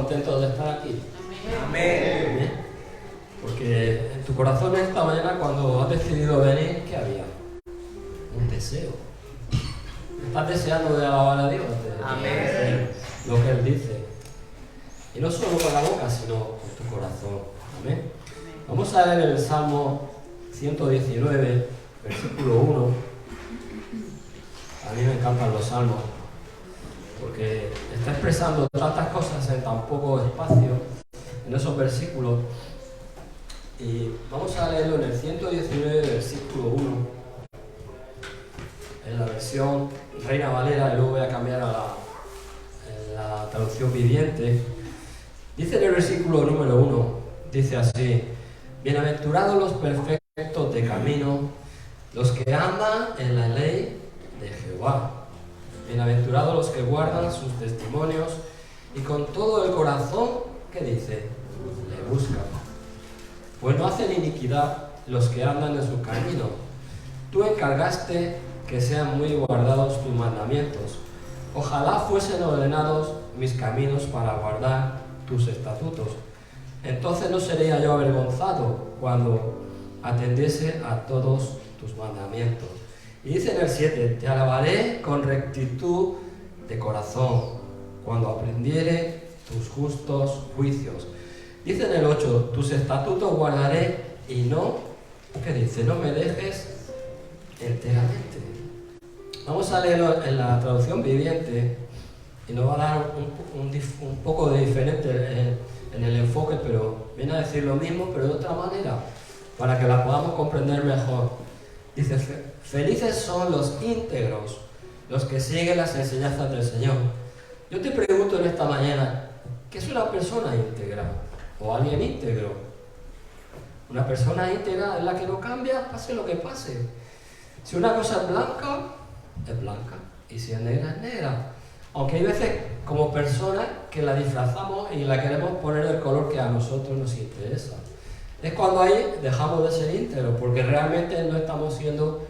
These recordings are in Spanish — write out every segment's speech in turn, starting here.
contentos de estar aquí? Amén. Amén. Porque en tu corazón esta mañana, cuando has decidido venir, ¿qué había? Un deseo. Estás deseando de alabar a Dios, de hacer lo que Él dice. Y no solo con la boca, sino con tu corazón. Amén. Vamos a leer el Salmo 119, versículo 1. A mí me encantan los salmos, porque está expresando tantas cosas en tan poco espacio, en esos versículos. Y vamos a leerlo en el 119, versículo 1, en la versión Reina Valera, y luego voy a cambiar a la traducción viviente. Dice en el versículo número 1, dice así: bienaventurados los perfectos de camino, los que andan en la ley de Jehová. Bienaventurados los que guardan sus testimonios y con todo el corazón, ¿qué dice? Le buscan. Pues no hacen iniquidad los que andan en su camino. Tú encargaste que sean muy guardados tus mandamientos. Ojalá fuesen ordenados mis caminos para guardar tus estatutos. Entonces no sería yo avergonzado cuando atendiese a todos tus mandamientos. Y dice en el 7, te alabaré con rectitud de corazón, cuando aprendiere tus justos juicios. Dice en el 8, tus estatutos guardaré y no, ¿qué dice? No me dejes enteramente. Vamos a leerlo en la traducción viviente y nos va a dar un poco de diferente en el enfoque, pero viene a decir lo mismo, pero de otra manera, para que la podamos comprender mejor. Dice, felices son los íntegros, los que siguen las enseñanzas del Señor. Yo te pregunto en esta mañana, ¿qué es una persona íntegra? ¿O alguien íntegro? Una persona íntegra es la que no cambia, pase lo que pase. Si una cosa es blanca, y si es negra. Aunque hay veces como personas que la disfrazamos y la queremos poner el color que a nosotros nos interesa. Es cuando ahí dejamos de ser íntegros, porque realmente no estamos siendo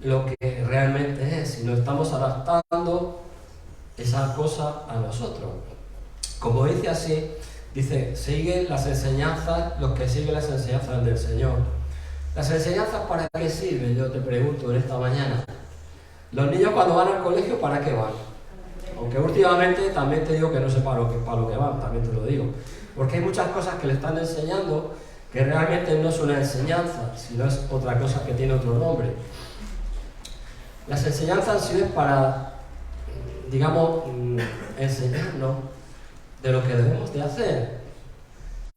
lo que realmente es, sino estamos adaptando esa cosa a nosotros. Como dice así, dice, sigue las enseñanzas, los que siguen las enseñanzas del Señor. ¿Las enseñanzas para qué sirven? Yo te pregunto en esta mañana. Los niños cuando van al colegio, ¿para qué van? Aunque últimamente también te digo que no sé para lo que van, también te lo digo. Porque hay muchas cosas que le están enseñando que realmente no es una enseñanza, sino es otra cosa que tiene otro nombre. Las enseñanzas sirven para, digamos, enseñarnos de lo que debemos de hacer.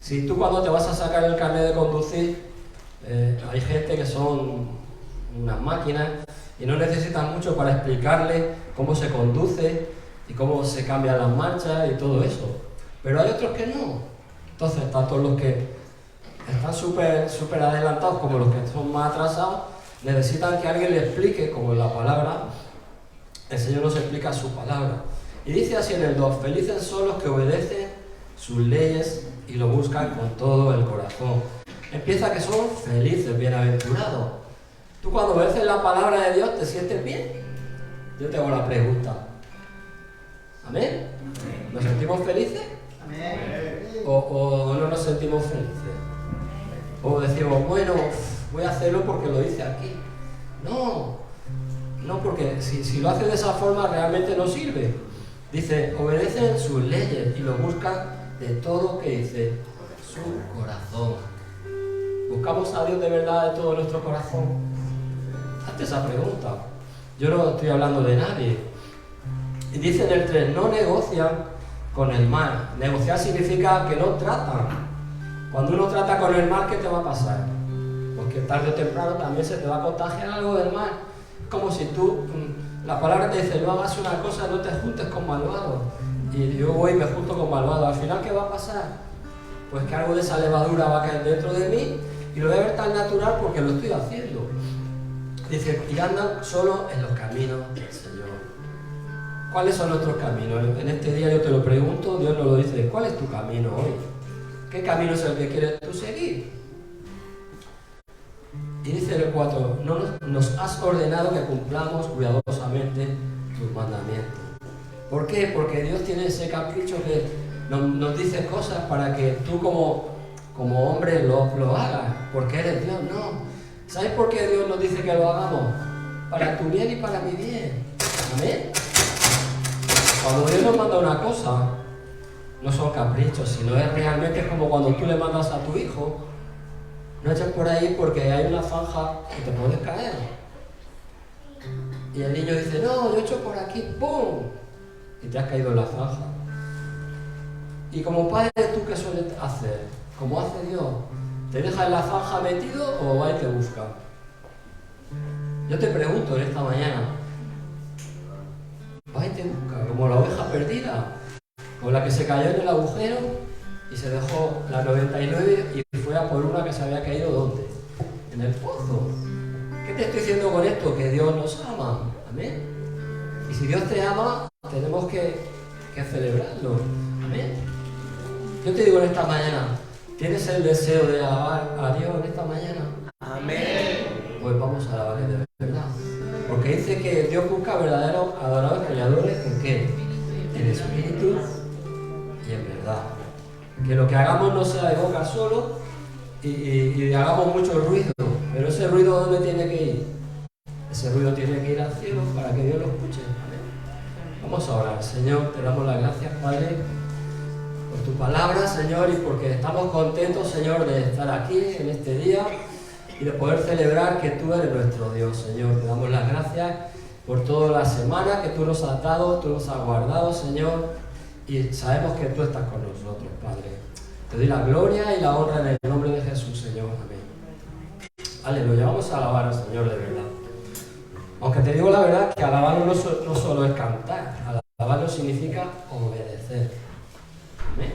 Si tú cuando te vas a sacar el carnet de conducir, hay gente que son unas máquinas y no necesitan mucho para explicarle cómo se conduce y cómo se cambian las marchas y todo eso. Pero hay otros que no. Entonces, tanto los que están súper adelantados como los que son más atrasados, necesitan que alguien les explique, como en la palabra, el Señor nos explica su palabra. Y dice así en el 2, felices son los que obedecen sus leyes y lo buscan con todo el corazón. Empieza que son felices, bienaventurados. Tú cuando obedeces la palabra de Dios, ¿te sientes bien? Yo te hago la pregunta. ¿Amén? ¿Nos sentimos felices? ¿O no nos sentimos felices? O decimos, bueno, voy a hacerlo porque lo dice aquí. No, porque si lo haces de esa forma realmente no sirve. Dice, obedecen sus leyes y lo buscan de todo que dice su corazón. ¿Buscamos a Dios de verdad de todo nuestro corazón? Hazte esa pregunta. Yo no estoy hablando de nadie. Y dice en el 3, no negocian con el mal. Negociar significa que no tratan. Cuando uno trata con el mal, ¿qué te va a pasar? Porque tarde o temprano también se te va a contagiar algo del mal. Es como si tú, la palabra te dice, no hagas una cosa, no te juntes con malvados. Y yo voy y me junto con malvados. Al final, ¿qué va a pasar? Pues que algo de esa levadura va a caer dentro de mí y lo voy a ver tan natural porque lo estoy haciendo. Dice, y andan solo en los caminos del Señor. ¿Cuáles son nuestros caminos? En este día yo te lo pregunto, Dios nos lo dice, ¿cuál es tu camino hoy? ¿Qué camino es el que quieres tú seguir? Y dice el 4, no nos has ordenado que cumplamos cuidadosamente tus mandamientos. ¿Por qué? Porque Dios tiene ese capricho que nos dice cosas para que tú como hombre lo hagas, porque eres Dios. No. ¿Sabes por qué Dios nos dice que lo hagamos? Para tu bien y para mi bien. Amén. Cuando Dios nos manda una cosa, no son caprichos, sino es realmente como cuando tú le mandas a tu hijo. No eches por ahí porque hay una zanja y te puedes caer. Y el niño dice, no, yo echo por aquí, ¡pum! Y te has caído en la zanja. Y como padre, ¿tú qué sueles hacer? ¿Cómo hace Dios? ¿Te deja en la zanja metido o va y te busca? Yo te pregunto en esta mañana, va y te busca, como la oveja perdida, o la que se cayó en el agujero y se dejó la 99 y fue a por una que se había caído ¿dónde? En el pozo. ¿Qué te estoy diciendo con esto? Que Dios nos ama. Amén. Y si Dios te ama, tenemos que celebrarlo. Amén. Yo te digo en esta mañana, ¿tienes el deseo de alabar a Dios en esta mañana? Amén. Pues vamos a alabarle de verdad. Porque dice que Dios busca verdaderos adoradores, creadores, ¿en qué? En espíritu y en verdad. Que lo que hagamos no sea de boca solo y hagamos mucho ruido. Pero ese ruido, ¿dónde tiene que ir? Ese ruido tiene que ir al cielo para que Dios lo escuche. Amén. Vamos a orar. Señor, te damos las gracias, Padre, por tu palabra, Señor, y porque estamos contentos, Señor, de estar aquí en este día y de poder celebrar que tú eres nuestro Dios, Señor. Te damos las gracias por toda la semana que tú nos has dado, tú nos has guardado, Señor, y sabemos que tú estás con nosotros, Padre. Te doy la gloria y la honra en el nombre de Jesús, Señor. Amén. Aleluya. Vamos a alabar al Señor de verdad. Aunque te digo la verdad que alabarlo no solo es cantar, alabarlo significa obedecer. Amén.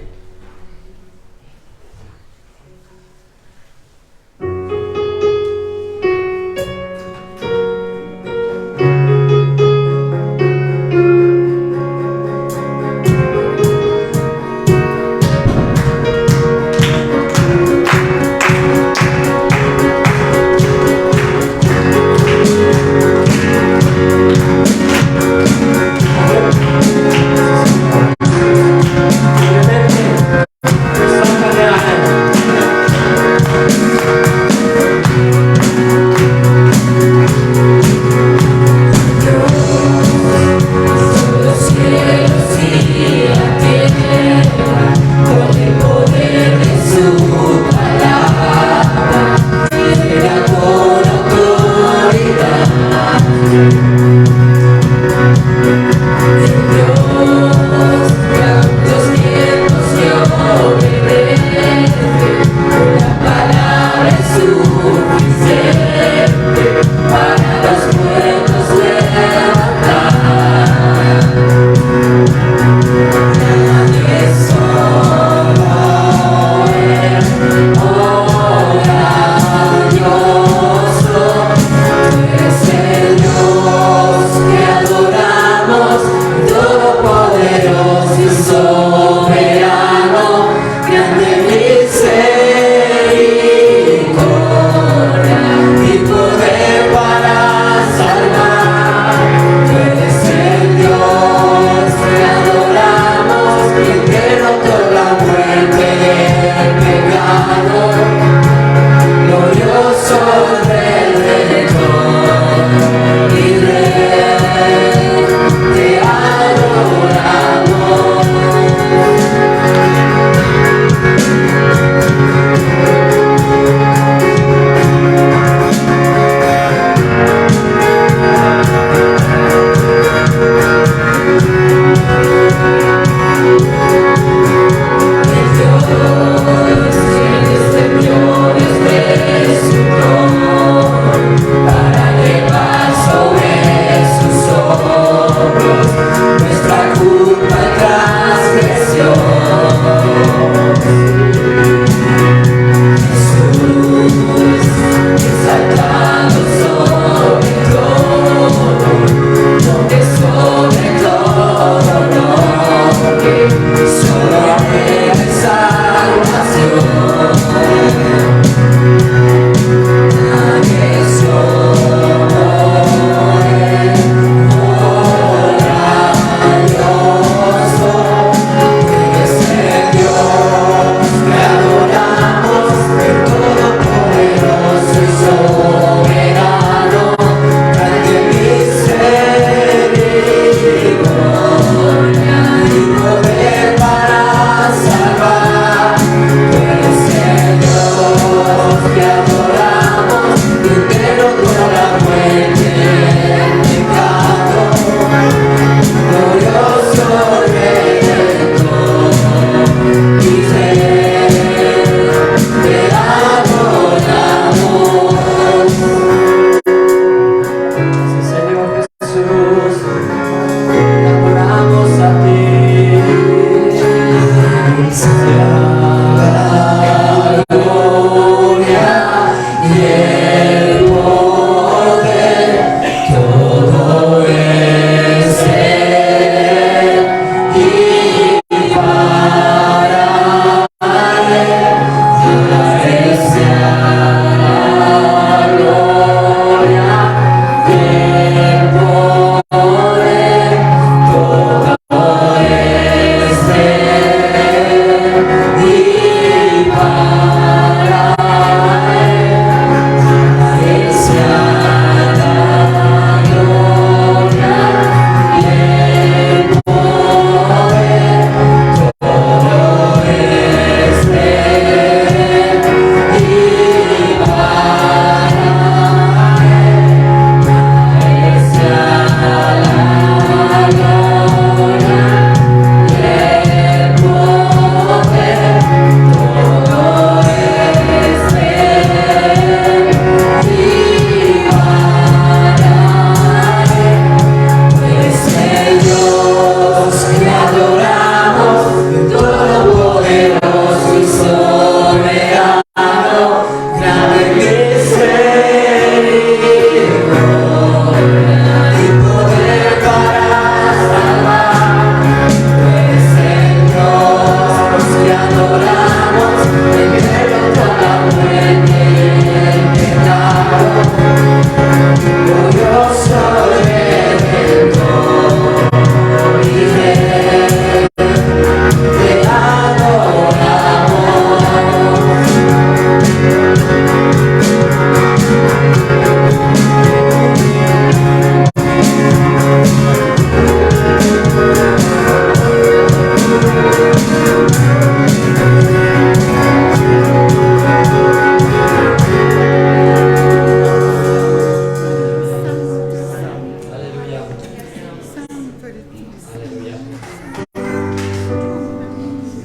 Aleluya.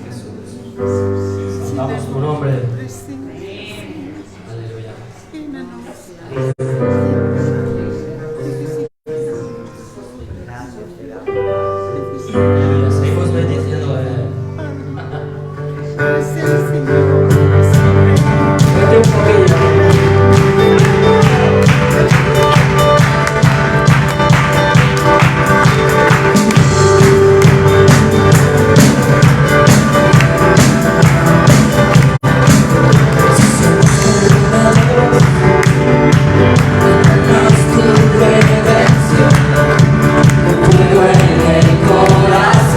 Jesús. Exaltamos tu nombre. Aleluya. Aleluya. Seguimos bendiciendo a Él. Vete un poquillo. Puede el corazón.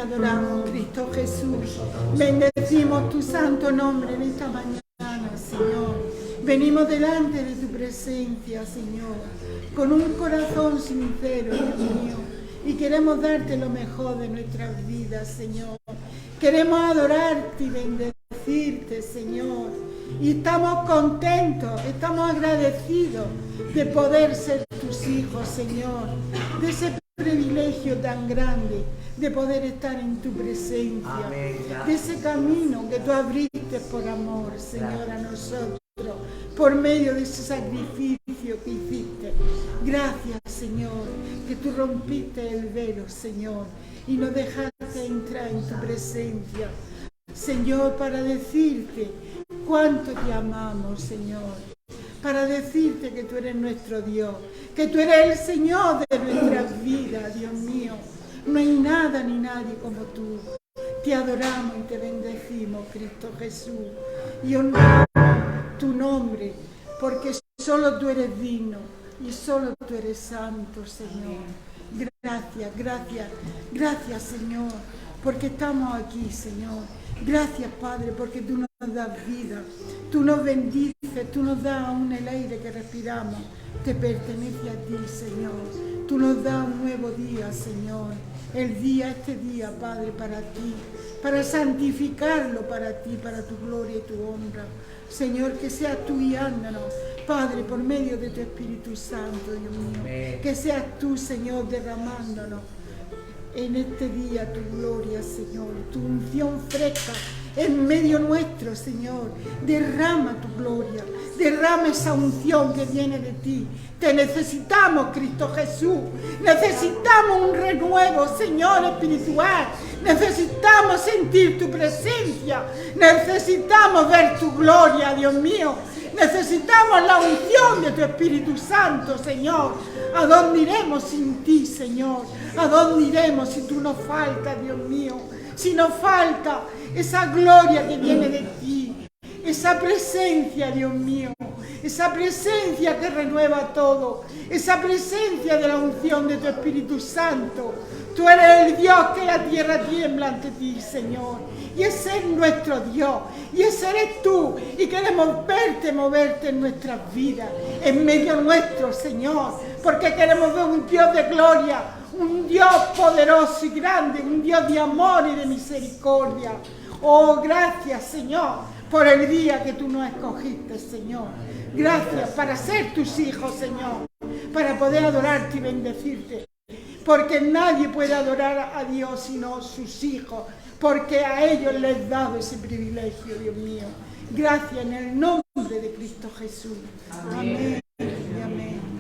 adoramos, Cristo Jesús. Bendecimos tu santo nombre en esta mañana, Señor. Venimos delante de tu presencia, Señor, con un corazón sincero, Dios mío, y queremos darte lo mejor de nuestras vidas, Señor. Queremos adorarte y bendecirte, Señor. Y estamos contentos, estamos agradecidos de poder ser tus hijos, Señor, de ese privilegio tan grande de poder estar en tu presencia. Amén. De ese camino que tú abriste por amor, Señor, a nosotros, por medio de ese sacrificio que hiciste. Gracias, Señor, que tú rompiste el velo, Señor, y nos dejaste entrar en tu presencia, Señor, para decirte cuánto te amamos, Señor, para decirte que tú eres nuestro Dios, que tú eres el Señor de nuestras vidas, Dios mío. No hay nada ni nadie como tú. Te adoramos y te bendecimos, Cristo Jesús, y honramos tu nombre, porque solo tú eres digno y solo tú eres santo, Señor. Gracias, gracias, gracias, Señor, porque estamos aquí, Señor. Gracias, Padre, porque tú nos das vida, tú nos bendices, tú nos das aún el aire que respiramos, te pertenece a ti, Señor. Tú nos das un nuevo día, Señor. Este día, Padre, para ti, para santificarlo para ti, para tu gloria y tu honra. Señor, que seas tú guiándonos, Padre, por medio de tu Espíritu Santo, Dios mío. Amén. Que seas tú, Señor, derramándonos en este día tu gloria, Señor, tu unción fresca en medio nuestro, Señor. Derrama tu gloria, derrama esa unción que viene de ti. Te necesitamos, Cristo Jesús. Necesitamos un renuevo, Señor, espiritual. Necesitamos sentir tu presencia. Necesitamos ver tu gloria, Dios mío. Necesitamos la unción de tu Espíritu Santo, Señor. ¿A dónde iremos sin ti, Señor? ¿A dónde iremos si tú nos faltas, Dios mío? Si nos falta esa gloria que viene de ti, esa presencia, Dios mío, esa presencia que renueva todo, esa presencia de la unción de tu Espíritu Santo. Tú eres el Dios que la tierra tiembla ante ti, Señor. Y ese es nuestro Dios. Y ese eres tú. Y queremos verte moverte en nuestras vidas, en medio nuestro, Señor. Porque queremos ver un Dios de gloria, un Dios poderoso y grande, un Dios de amor y de misericordia. Oh, gracias, Señor, por el día que tú nos escogiste, Señor. Gracias para ser tus hijos, Señor, para poder adorarte y bendecirte. Porque nadie puede adorar a Dios sino sus hijos, porque a ellos les he dado ese privilegio, Dios mío. Gracias en el nombre de Cristo Jesús. Amén. Amén. Amén.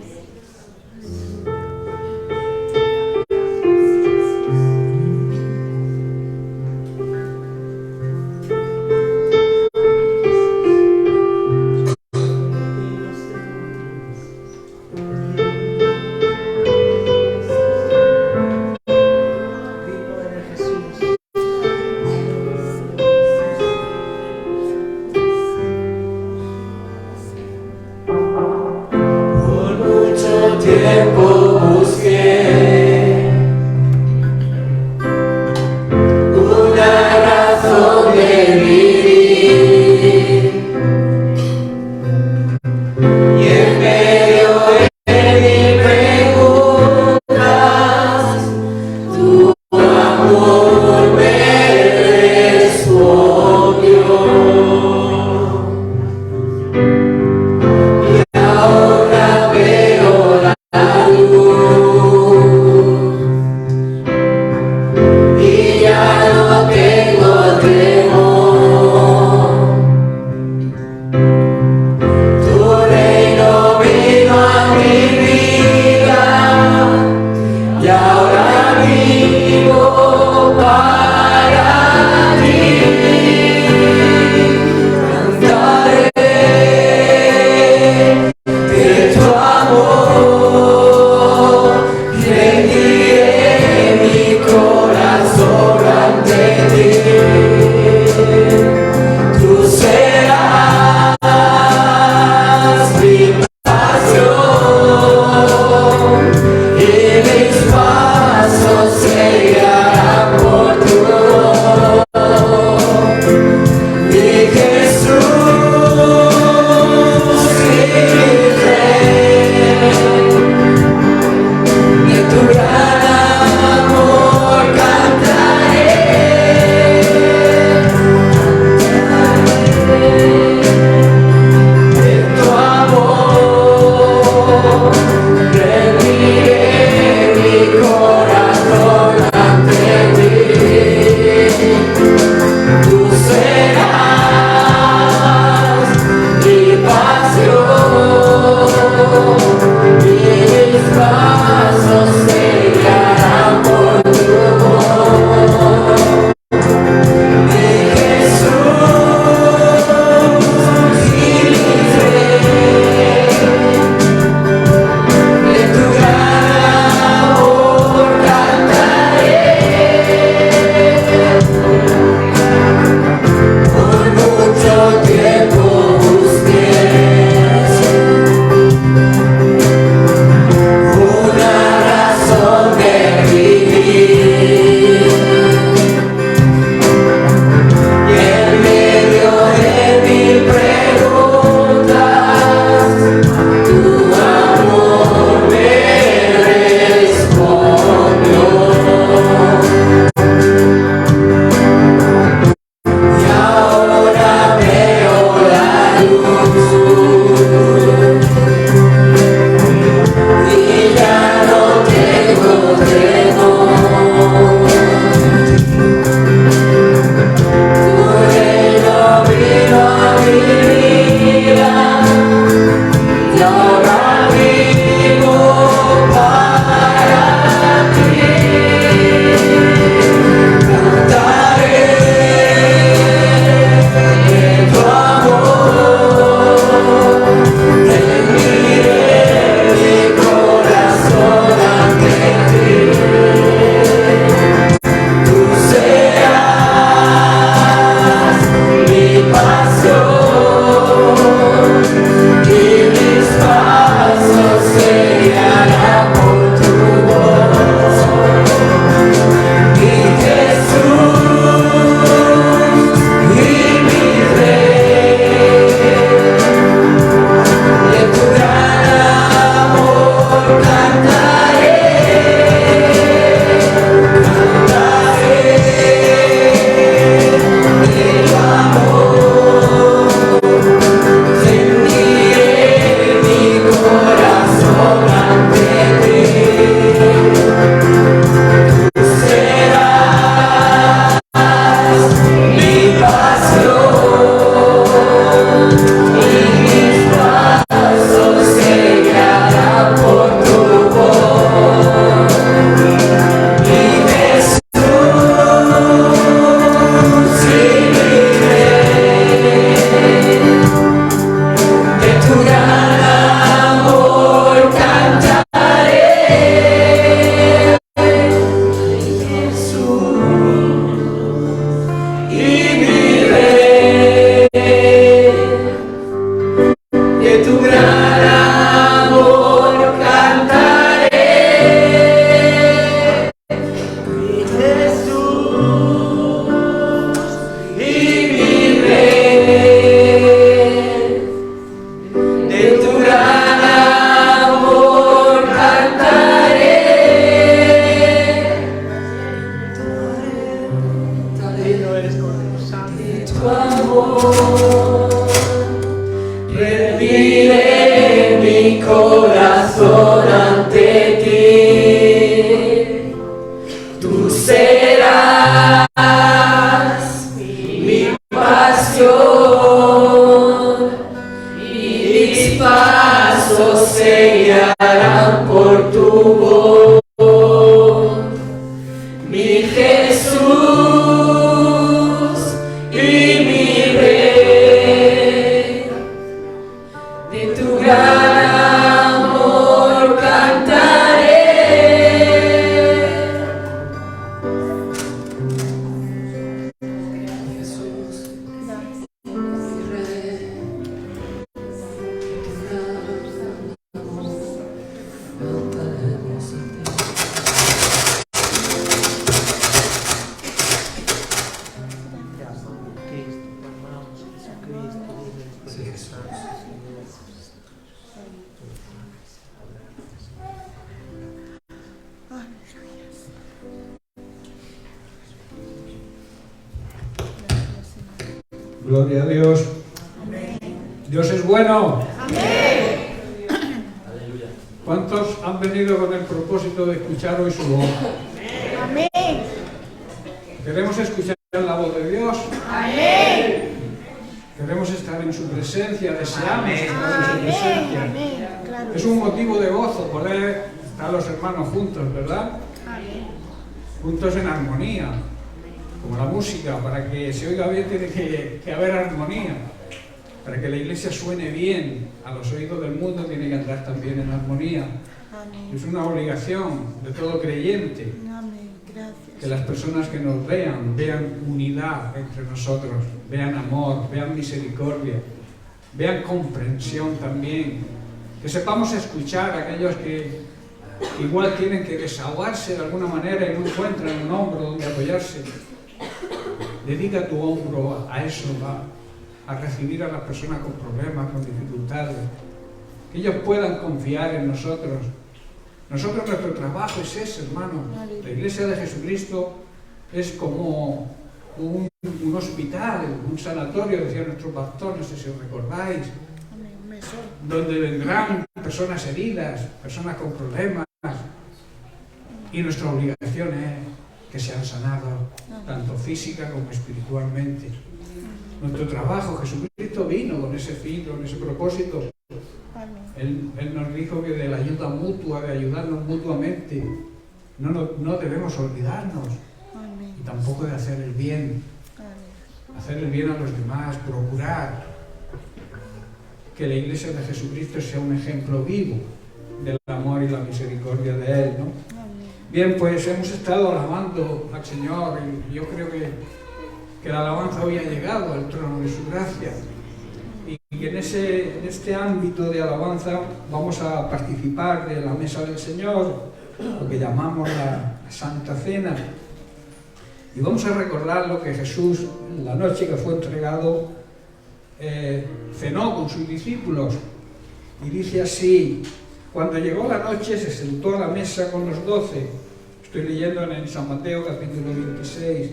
rendiré mi corazón ante ti. Tú serás mi pasión y mis pasos se guiarán por tu voz. Mi Jesús y mi Rey, de tu gran amor cantaré. Jesús, mi Rey, de tu gran amor cantaremos a ti. Sí, Jesús. Gloria a Dios. Dios es bueno. Aleluya. ¿Cuántos han venido con el propósito de escuchar hoy su voz? Amén. ¿Queremos escuchar la voz de Dios? Amén. ¿Queremos estar en su presencia? ¿Deseamos estar en su Amén. presencia? Amén. Claro. Es un motivo de gozo poder estar los hermanos juntos, ¿verdad? Amén. Juntos en armonía, como la música. Para que se oiga bien tiene que haber armonía. Para que la iglesia suene bien a los oídos del mundo tiene que andar también en armonía. Amén. Es una obligación de todo creyente. Amén. Gracias. Que las personas que nos vean unidad entre nosotros, vean amor, vean misericordia, vean comprensión también. Que sepamos escuchar a aquellos que igual tienen que desahogarse de alguna manera y no encuentran un hombro donde apoyarse. Dedica tu hombro a eso, a recibir a las personas con problemas, con dificultades. Que ellos puedan confiar en nosotros. Nosotros, nuestro trabajo es ese, hermano. La Iglesia de Jesucristo es como un hospital, un sanatorio, decía nuestro pastor, no sé si os recordáis, donde vendrán personas heridas, personas con problemas, y nuestra obligación es que sean sanados, tanto física como espiritualmente. Nuestro trabajo, Jesucristo vino con ese fin, con ese propósito. Él nos dijo que de la ayuda mutua, de ayudarnos mutuamente, no debemos olvidarnos. Y tampoco de hacer el bien. Hacer el bien a los demás, procurar que la Iglesia de Jesucristo sea un ejemplo vivo del amor y la misericordia de Él, ¿no? Bien, pues hemos estado alabando al Señor y yo creo que la alabanza hoy ha llegado al trono de su gracia. Y en este ámbito de alabanza vamos a participar de la mesa del Señor, lo que llamamos la Santa Cena. Y vamos a recordar lo que Jesús, en la noche que fue entregado, cenó con sus discípulos. Y dice así: cuando llegó la noche se sentó a la mesa con los 12. Estoy leyendo en San Mateo capítulo 26.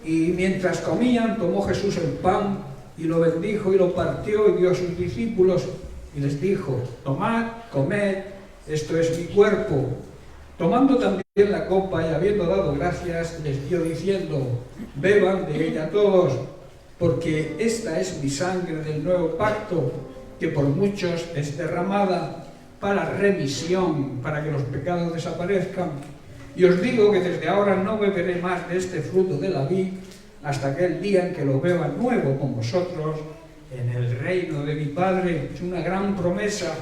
Y mientras comían, tomó Jesús el pan y lo bendijo y lo partió y dio a sus discípulos y les dijo: tomad, comed, esto es mi cuerpo. Tomando también la copa y habiendo dado gracias, les dio diciendo: beban de ella todos, porque esta es mi sangre del nuevo pacto, que por muchos es derramada para remisión, para que los pecados desaparezcan. Y os digo que desde ahora no beberé más de este fruto de la vid hasta aquel día en que lo beba nuevo con vosotros en el reino de mi Padre. Es una gran promesa,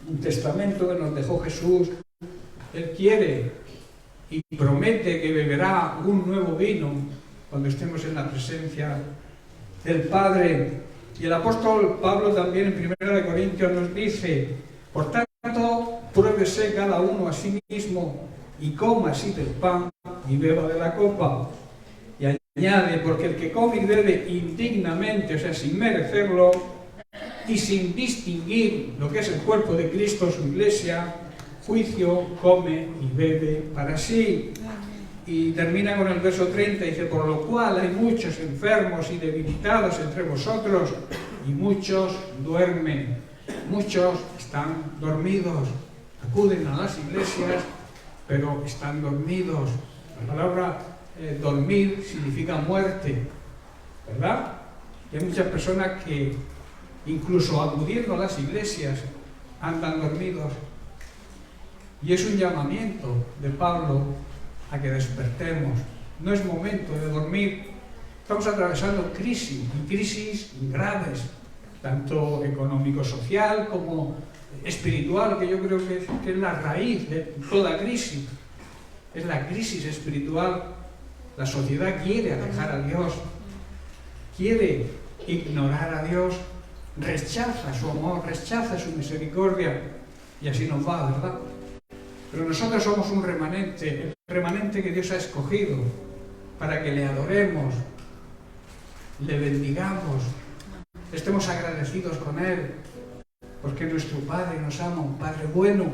un testamento que nos dejó Jesús. Él quiere y promete que beberá un nuevo vino cuando estemos en la presencia del Padre. Y el apóstol Pablo también en 1 Corintios nos dice: por tanto, pruébese cada uno a sí mismo y coma así del pan y beba de la copa. Y añade: porque el que come y bebe indignamente, o sea, sin merecerlo, y sin distinguir lo que es el cuerpo de Cristo, su iglesia, juicio come y bebe para sí. Y termina con el verso 30, dice, por lo cual hay muchos enfermos y debilitados entre vosotros, y muchos duermen, muchos están dormidos, acuden a las iglesias, pero están dormidos. La palabra dormir significa muerte, ¿verdad? Y hay muchas personas que, incluso acudiendo a las iglesias, andan dormidos. Y es un llamamiento de Pablo a que despertemos. No es momento de dormir. Estamos atravesando crisis, y crisis graves, tanto económico-social como espiritual, que yo creo que es la raíz de toda crisis. Es la crisis espiritual. La sociedad quiere alejar a Dios, quiere ignorar a Dios, rechaza su amor, rechaza su misericordia, y así nos va, ¿verdad? Pero nosotros somos un remanente, el remanente que Dios ha escogido para que le adoremos, le bendigamos, estemos agradecidos con Él, porque nuestro Padre nos ama, un Padre bueno,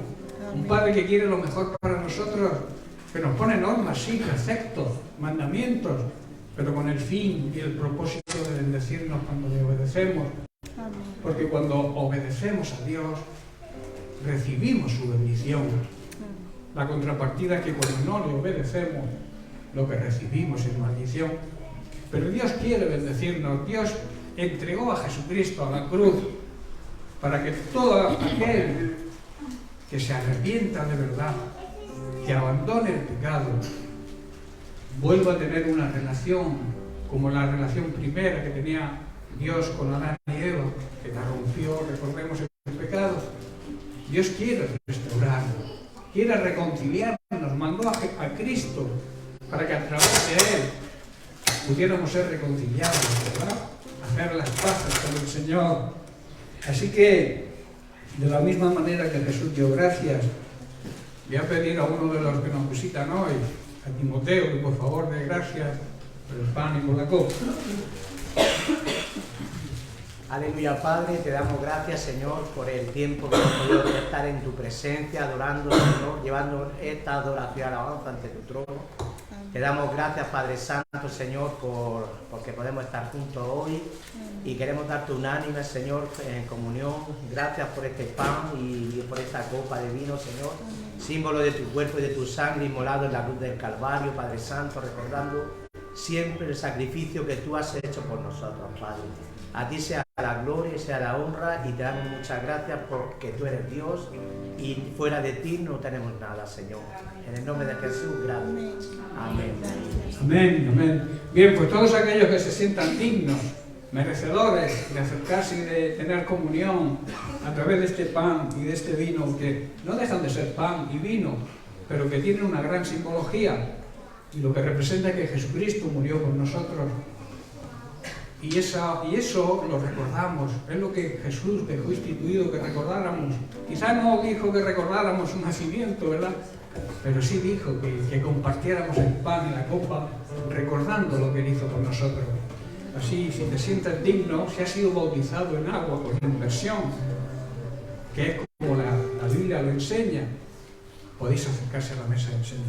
un Padre que quiere lo mejor para nosotros, que nos pone normas, sí, preceptos, mandamientos, pero con el fin y el propósito de bendecirnos cuando le obedecemos. Porque cuando obedecemos a Dios, recibimos su bendición. La contrapartida es que cuando no le obedecemos, lo que recibimos es maldición. Pero Dios quiere bendecirnos. Dios entregó a Jesucristo a la cruz para que todo aquel que se arrepienta de verdad, que abandone el pecado, vuelva a tener una relación como la relación primera que tenía Dios con Adán y Eva, que la rompió, recordemos, el pecado. Dios quiere restaurarnos, quiere reconciliarnos, mandó a Cristo para que a través de Él pudiéramos ser reconciliados, ¿verdad? Hacer las paces con el Señor. Así que, de la misma manera que Jesús dio gracias, voy a pedir a uno de los que nos visitan hoy, a Timoteo, que por favor dé gracias por el pan y por la copa. Aleluya, Padre, te damos gracias, Señor, por el tiempo que hemos podido estar en tu presencia, adorando, Señor, llevando esta adoración, alabanza ante tu trono. Te damos gracias, Padre Santo, Señor, porque podemos estar juntos hoy y queremos darte unánime, Señor, en comunión. Gracias por este pan y por esta copa de vino, Señor, símbolo de tu cuerpo y de tu sangre inmolado en la cruz del Calvario, Padre Santo, recordando siempre el sacrificio que tú has hecho por nosotros, Padre. A ti sea la gloria y sea la honra, y te damos muchas gracias porque tú eres Dios y fuera de ti no tenemos nada, Señor. En el nombre de Jesús, gracias. Amén. Amén, amén. Bien, pues todos aquellos que se sientan dignos, merecedores de acercarse y de tener comunión a través de este pan y de este vino, que no dejan de ser pan y vino, pero que tienen una gran simbología, y lo que representa es que Jesucristo murió por nosotros. Y eso lo recordamos, es lo que Jesús dejó instituido que recordáramos. Quizá no dijo que recordáramos su nacimiento, ¿verdad? Pero sí dijo que compartiéramos el pan y la copa recordando lo que Él hizo por nosotros. Así, si te sientes digno, si has sido bautizado en agua con inmersión, que es como la Biblia lo enseña, podéis acercarse a la mesa del Señor.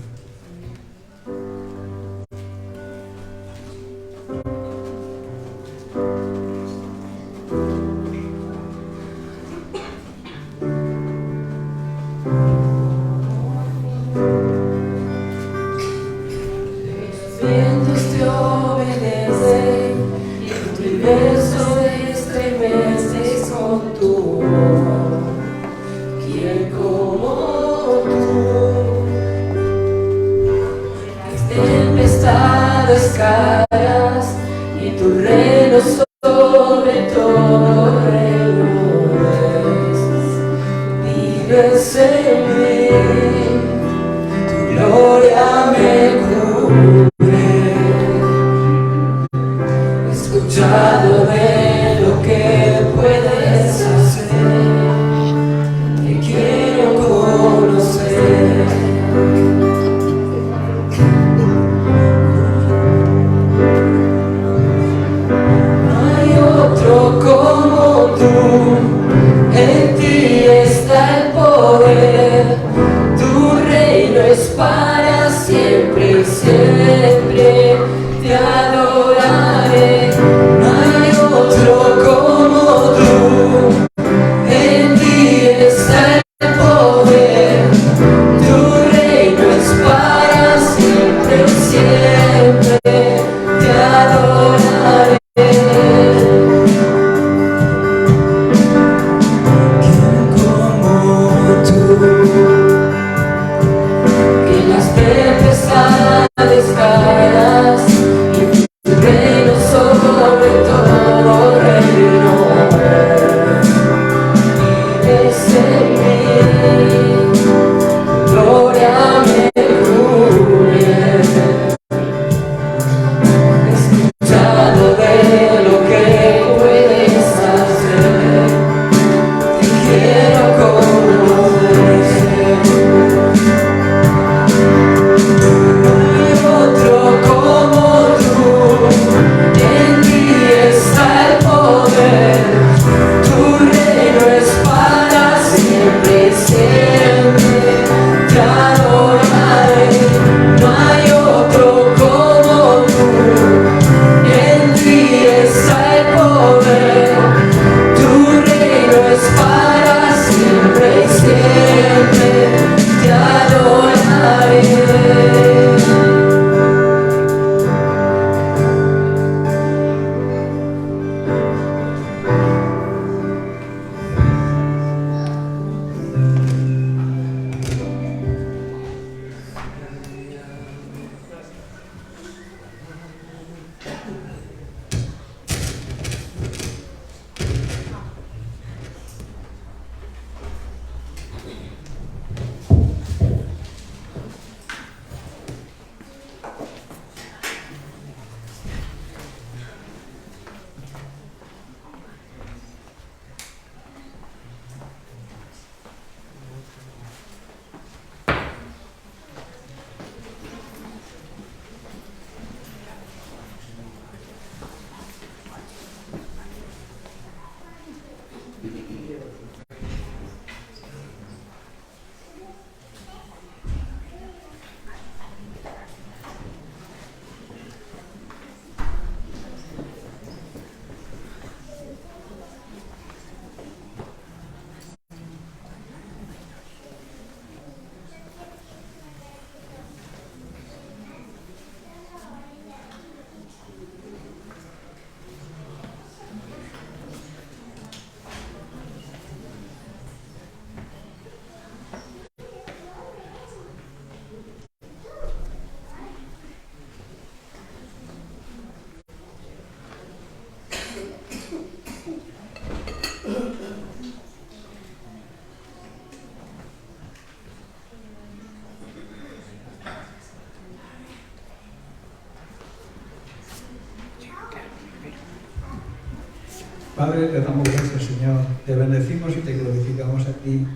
Padre, te damos gracias, Señor. Te bendecimos y te glorificamos a ti.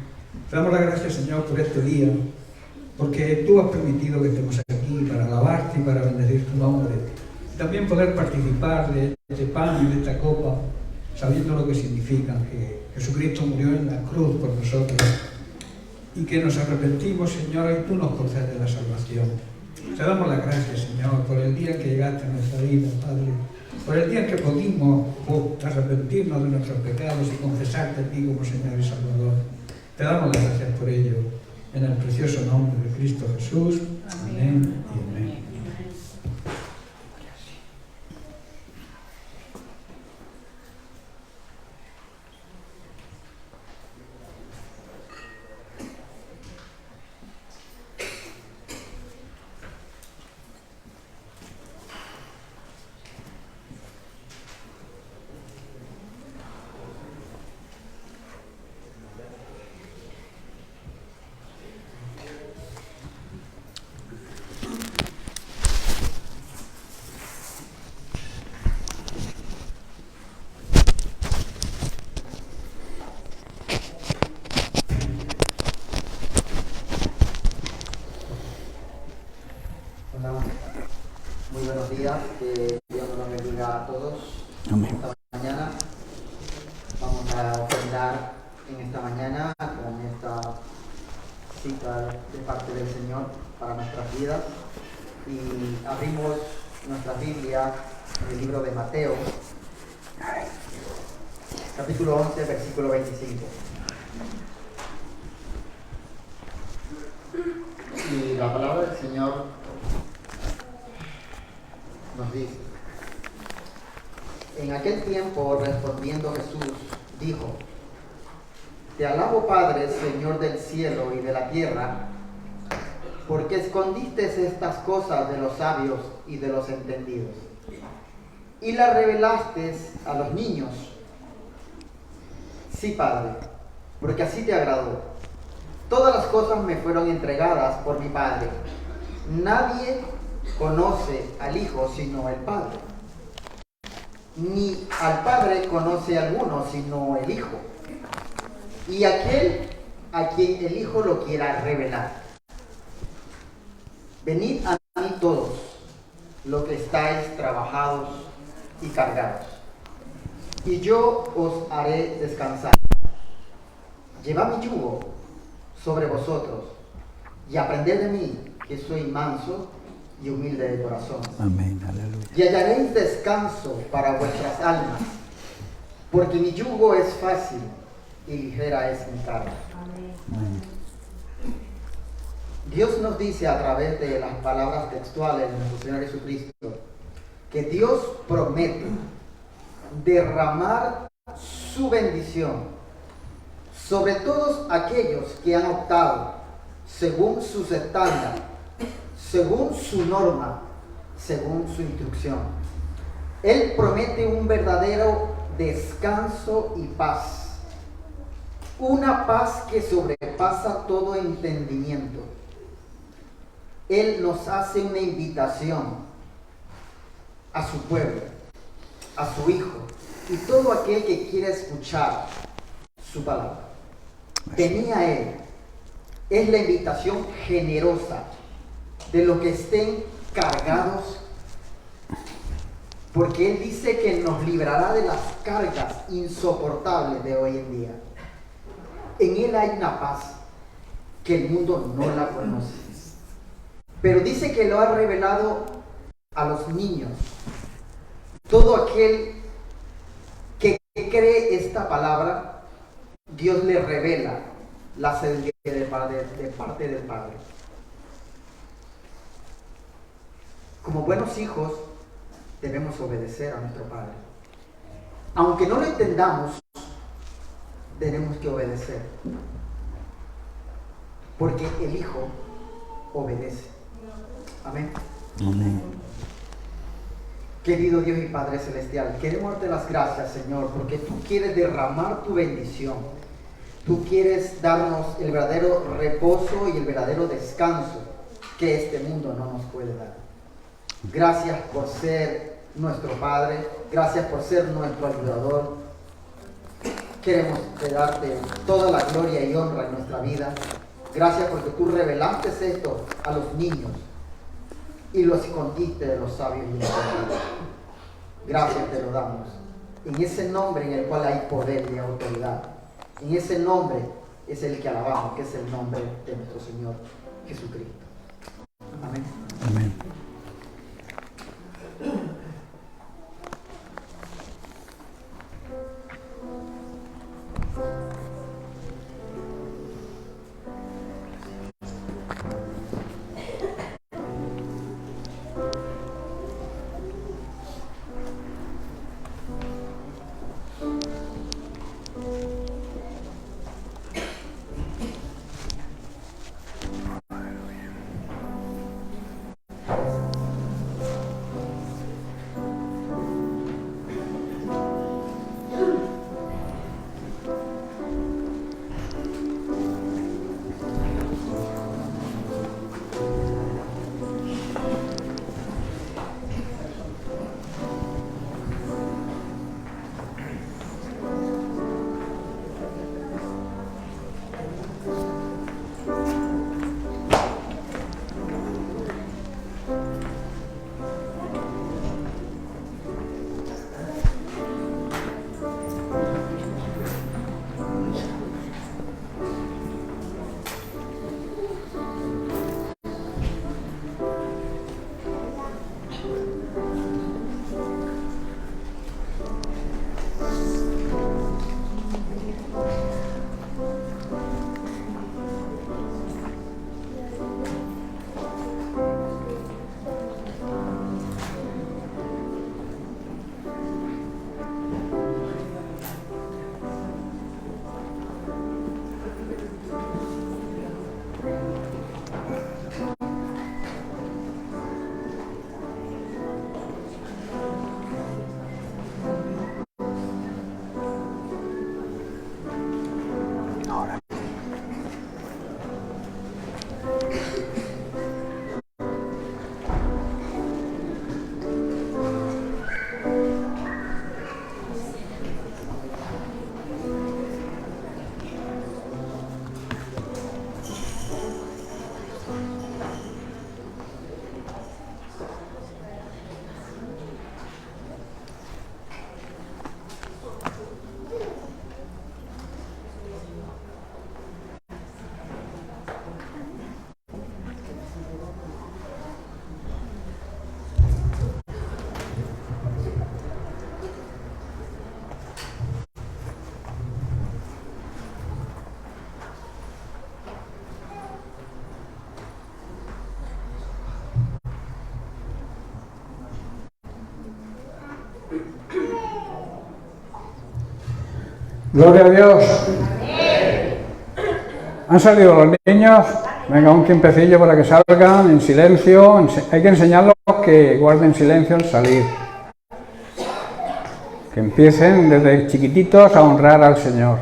Te damos las gracias, Señor, por este día, porque tú has permitido que estemos aquí para alabarte y para bendecir tu nombre. También poder participar de este pan y de esta copa, sabiendo lo que significa que Jesucristo murió en la cruz por nosotros y que nos arrepentimos, Señor, y tú nos concedes la salvación. Te damos las gracias, Señor, por el día en que llegaste a nuestra vida, Padre, por el día en que pudimos arrepentirnos de nuestros pecados y confesarte a ti como Señor y Salvador. Te damos las gracias por ello, en el precioso nombre de Cristo Jesús. Amén y amén. Muy buenos días, que Dios nos bendiga a todos. Amén. Esta mañana vamos a ofrendar en esta mañana con esta cita de parte del Señor para nuestras vidas. Y abrimos nuestra Biblia en el libro de Mateo, capítulo 11, versículo 25. Y la palabra del Señor nos dice: en aquel tiempo, respondiendo Jesús, dijo: Te alabo, Padre, Señor del cielo y de la tierra, porque escondiste estas cosas de los sabios y de los entendidos, y las revelaste a los niños. Sí, Padre, porque así te agradó. Todas las cosas me fueron entregadas por mi Padre. Nadie conoce al Hijo sino el Padre, ni al Padre conoce alguno sino el Hijo, y aquel a quien el Hijo lo quiera revelar. Venid a mí todos los que estáis trabajados y cargados, y yo os haré descansar. Llevad mi yugo sobre vosotros y aprended de mí, que soy manso y humilde de corazón. Amén, aleluya. Y hallaréis descanso para vuestras almas, porque mi yugo es fácil y ligera es mi carga. Amén. Dios nos dice a través de las palabras textuales de nuestro Señor Jesucristo que Dios promete derramar su bendición sobre todos aquellos que han optado según sus estándares, según su norma, según su instrucción. Él promete un verdadero descanso y paz, una paz que sobrepasa todo entendimiento. Él nos hace una invitación a su pueblo, a su Hijo y todo aquel que quiera escuchar su palabra. Venid a Él. Es la invitación generosa de los que estén cargados, porque Él dice que nos librará de las cargas insoportables de hoy en día. En Él hay una paz que el mundo no la conoce, pero dice que lo ha revelado a los niños. Todo aquel que cree esta palabra, Dios le revela la sabiduría de parte del Padre. Como buenos hijos debemos obedecer a nuestro Padre. Aunque no lo entendamos, tenemos que obedecer, porque el Hijo obedece. Amén. Amén. Querido Dios y Padre Celestial, queremos darte las gracias, Señor, porque tú quieres derramar tu bendición. Tú quieres darnos el verdadero reposo y el verdadero descanso que este mundo no nos puede dar. Gracias por ser nuestro Padre, gracias por ser nuestro ayudador, queremos darte toda la gloria y honra en nuestra vida. Gracias porque tú revelaste esto a los niños y lo escondiste de los sabios y los sabios. Gracias te lo damos. En ese nombre en el cual hay poder y autoridad. En ese nombre es el que alabamos, que es el nombre de nuestro Señor Jesucristo. Amén. Amén. Gloria a Dios. ¿Han salido los niños? Venga, un tiempecillo para que salgan en silencio. Hay que enseñarlos que guarden silencio al salir. Que empiecen desde chiquititos a honrar al Señor.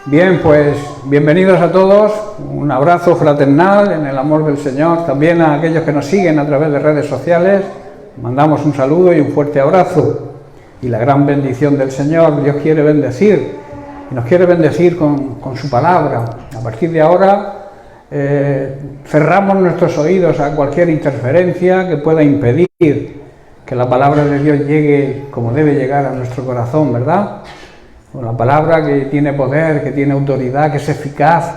Bien, pues bienvenidos a todos. Un abrazo fraternal en el amor del Señor. También a aquellos que nos siguen a través de redes sociales. Mandamos un saludo y un fuerte abrazo. Y la gran bendición del Señor. Dios quiere bendecir. Y nos quiere bendecir con su palabra. A partir de ahora cerramos nuestros oídos a cualquier interferencia que pueda impedir que la palabra de Dios llegue como debe llegar a nuestro corazón, ¿verdad? Una palabra que tiene poder, que tiene autoridad, que es eficaz,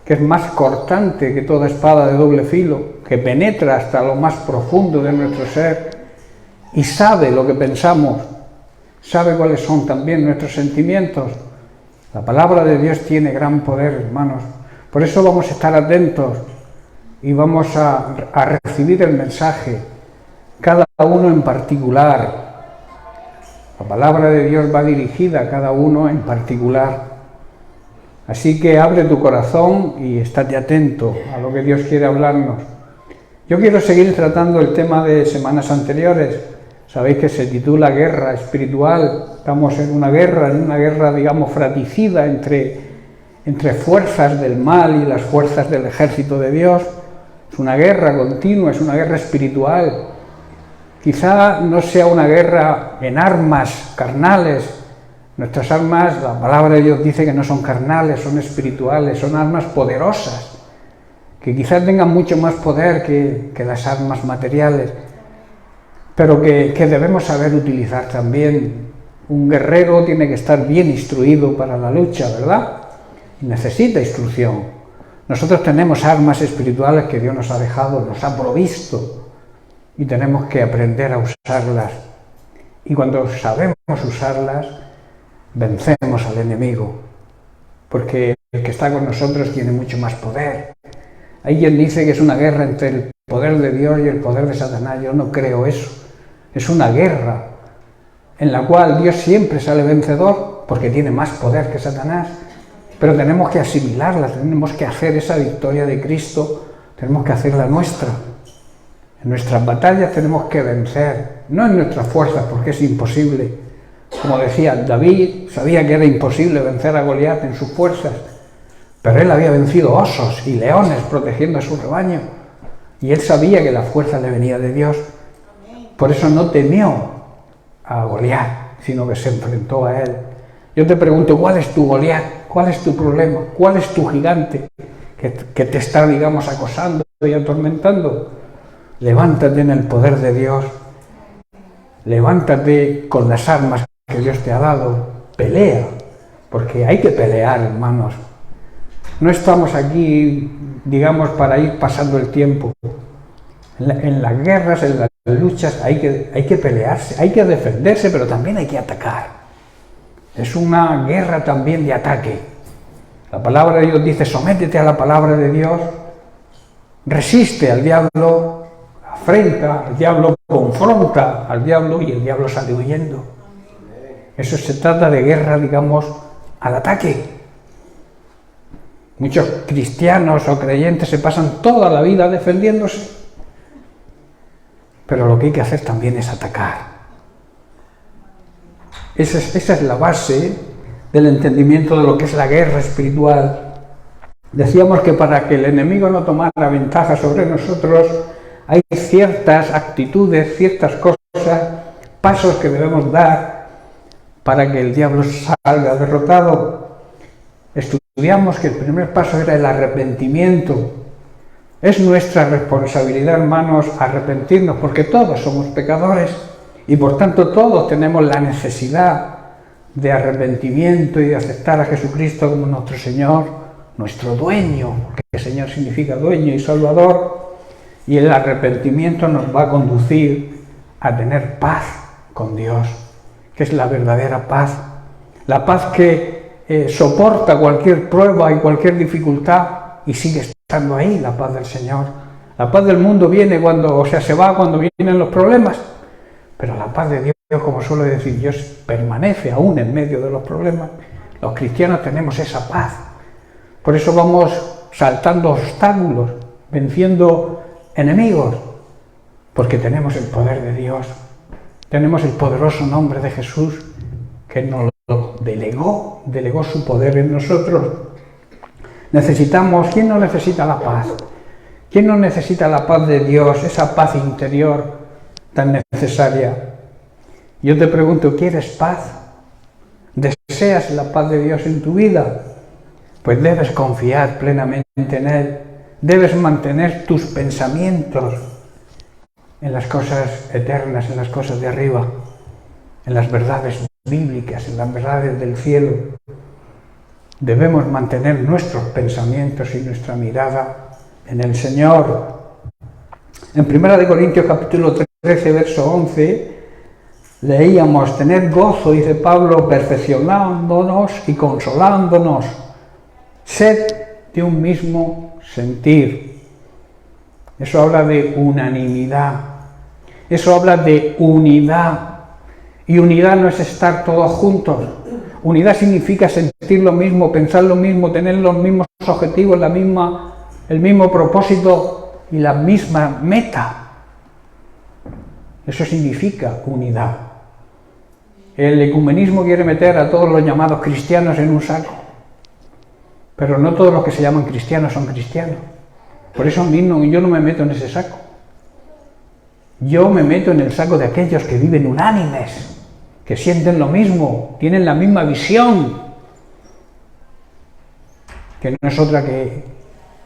que es más cortante que toda espada de doble filo, que penetra hasta lo más profundo de nuestro ser y sabe lo que pensamos, sabe cuáles son también nuestros sentimientos. La palabra de Dios tiene gran poder, hermanos. Por eso vamos a estar atentos y vamos a recibir el mensaje, cada uno en particular. La palabra de Dios va dirigida a cada uno en particular. Así que abre tu corazón y estate atento a lo que Dios quiere hablarnos. Yo quiero seguir tratando el tema de semanas anteriores. Sabéis que se titula Guerra Espiritual. Estamos en una guerra, digamos, fratricida entre fuerzas del mal y las fuerzas del ejército de Dios. Es una guerra continua, es una guerra espiritual. Quizá no sea una guerra en armas carnales, Nuestras armas, la palabra de Dios dice que no son carnales, son espirituales, son armas poderosas, que quizás tengan mucho más poder que las armas materiales, pero que debemos saber utilizar también. Un guerrero tiene que estar bien instruido para la lucha, ¿verdad? Necesita instrucción. Nosotros tenemos armas espirituales que Dios nos ha dejado, nos ha provisto, y tenemos que aprender a usarlas. Y cuando sabemos usarlas, vencemos al enemigo, porque el que está con nosotros tiene mucho más poder. Hay quien dice que es una guerra entre el poder de Dios y el poder de Satanás. Yo no creo eso. Es una guerra en la cual Dios siempre sale vencedor porque tiene más poder que Satanás, pero tenemos que asimilarla, tenemos que hacer esa victoria de Cristo, tenemos que hacerla nuestra. En nuestras batallas tenemos que vencer, no en nuestras fuerzas, porque es imposible. Como decía, David sabía que era imposible vencer a Goliat en sus fuerzas, pero él había vencido osos y leones protegiendo a su rebaño, y él sabía que la fuerza le venía de Dios. Por eso no temió a Goliat, sino que se enfrentó a él. Yo te pregunto, ¿cuál es tu Goliat? ¿Cuál es tu problema? ¿Cuál es tu gigante que te está, digamos, acosando y atormentando? Levántate en el poder de Dios, levántate con las armas que Dios te ha dado, pelea, porque hay que pelear, hermanos. No estamos aquí, digamos, para ir pasando el tiempo. En las guerras, en las luchas, hay que pelearse, hay que defenderse, pero también hay que atacar. Es una guerra también de ataque. La palabra de Dios dice, sométete a la palabra de Dios, resiste al diablo, afrenta al diablo, confronta al diablo y el diablo sale huyendo. Eso se trata de guerra, digamos, al ataque. Muchos cristianos o creyentes se pasan toda la vida defendiéndose, pero lo que hay que hacer también es atacar. Esa es la base del entendimiento de lo que es la guerra espiritual. Decíamos que para que el enemigo no tomara ventaja sobre nosotros, hay ciertas actitudes, ciertas cosas, pasos que debemos dar para que el diablo salga derrotado. Estudiamos que el primer paso era el arrepentimiento. Es nuestra responsabilidad, hermanos, arrepentirnos, porque todos somos pecadores y por tanto todos tenemos la necesidad de arrepentimiento y de aceptar a Jesucristo como nuestro Señor, nuestro dueño, porque Señor significa dueño y Salvador, y el arrepentimiento nos va a conducir a tener paz con Dios, que es la verdadera paz, la paz que soporta cualquier prueba y cualquier dificultad y sigue estando ahí, la paz del Señor. La paz del mundo viene se va cuando vienen los problemas, pero la paz de Dios, como suelo decir, Dios permanece aún en medio de los problemas. Los cristianos tenemos esa paz. Por eso vamos saltando obstáculos, venciendo enemigos, porque tenemos el poder de Dios. Tenemos el poderoso nombre de Jesús, que nos lo delegó su poder en nosotros. ¿Quién no necesita la paz? ¿Quién no necesita la paz de Dios, esa paz interior tan necesaria? Yo te pregunto, ¿quieres paz? ¿Deseas la paz de Dios en tu vida? Pues debes confiar plenamente en Él. Debes mantener tus pensamientos en las cosas eternas, en las cosas de arriba, en las verdades bíblicas, en las verdades del cielo. Debemos mantener nuestros pensamientos y nuestra mirada en el Señor. En 1 Corintios capítulo 13, verso 11, leíamos, tener gozo, dice Pablo, perfeccionándonos y consolándonos, sed de un mismo sentir. Eso habla de unanimidad, eso habla de unidad, y unidad no es estar todos juntos. Unidad significa sentir lo mismo, pensar lo mismo, tener los mismos objetivos, el mismo propósito y la misma meta. Eso significa unidad. El ecumenismo quiere meter a todos los llamados cristianos en un saco, pero no todos los que se llaman cristianos son cristianos. Por eso yo no me meto en ese saco. Yo me meto en el saco de aquellos que viven unánimes, que sienten lo mismo, tienen la misma visión, que no es otra que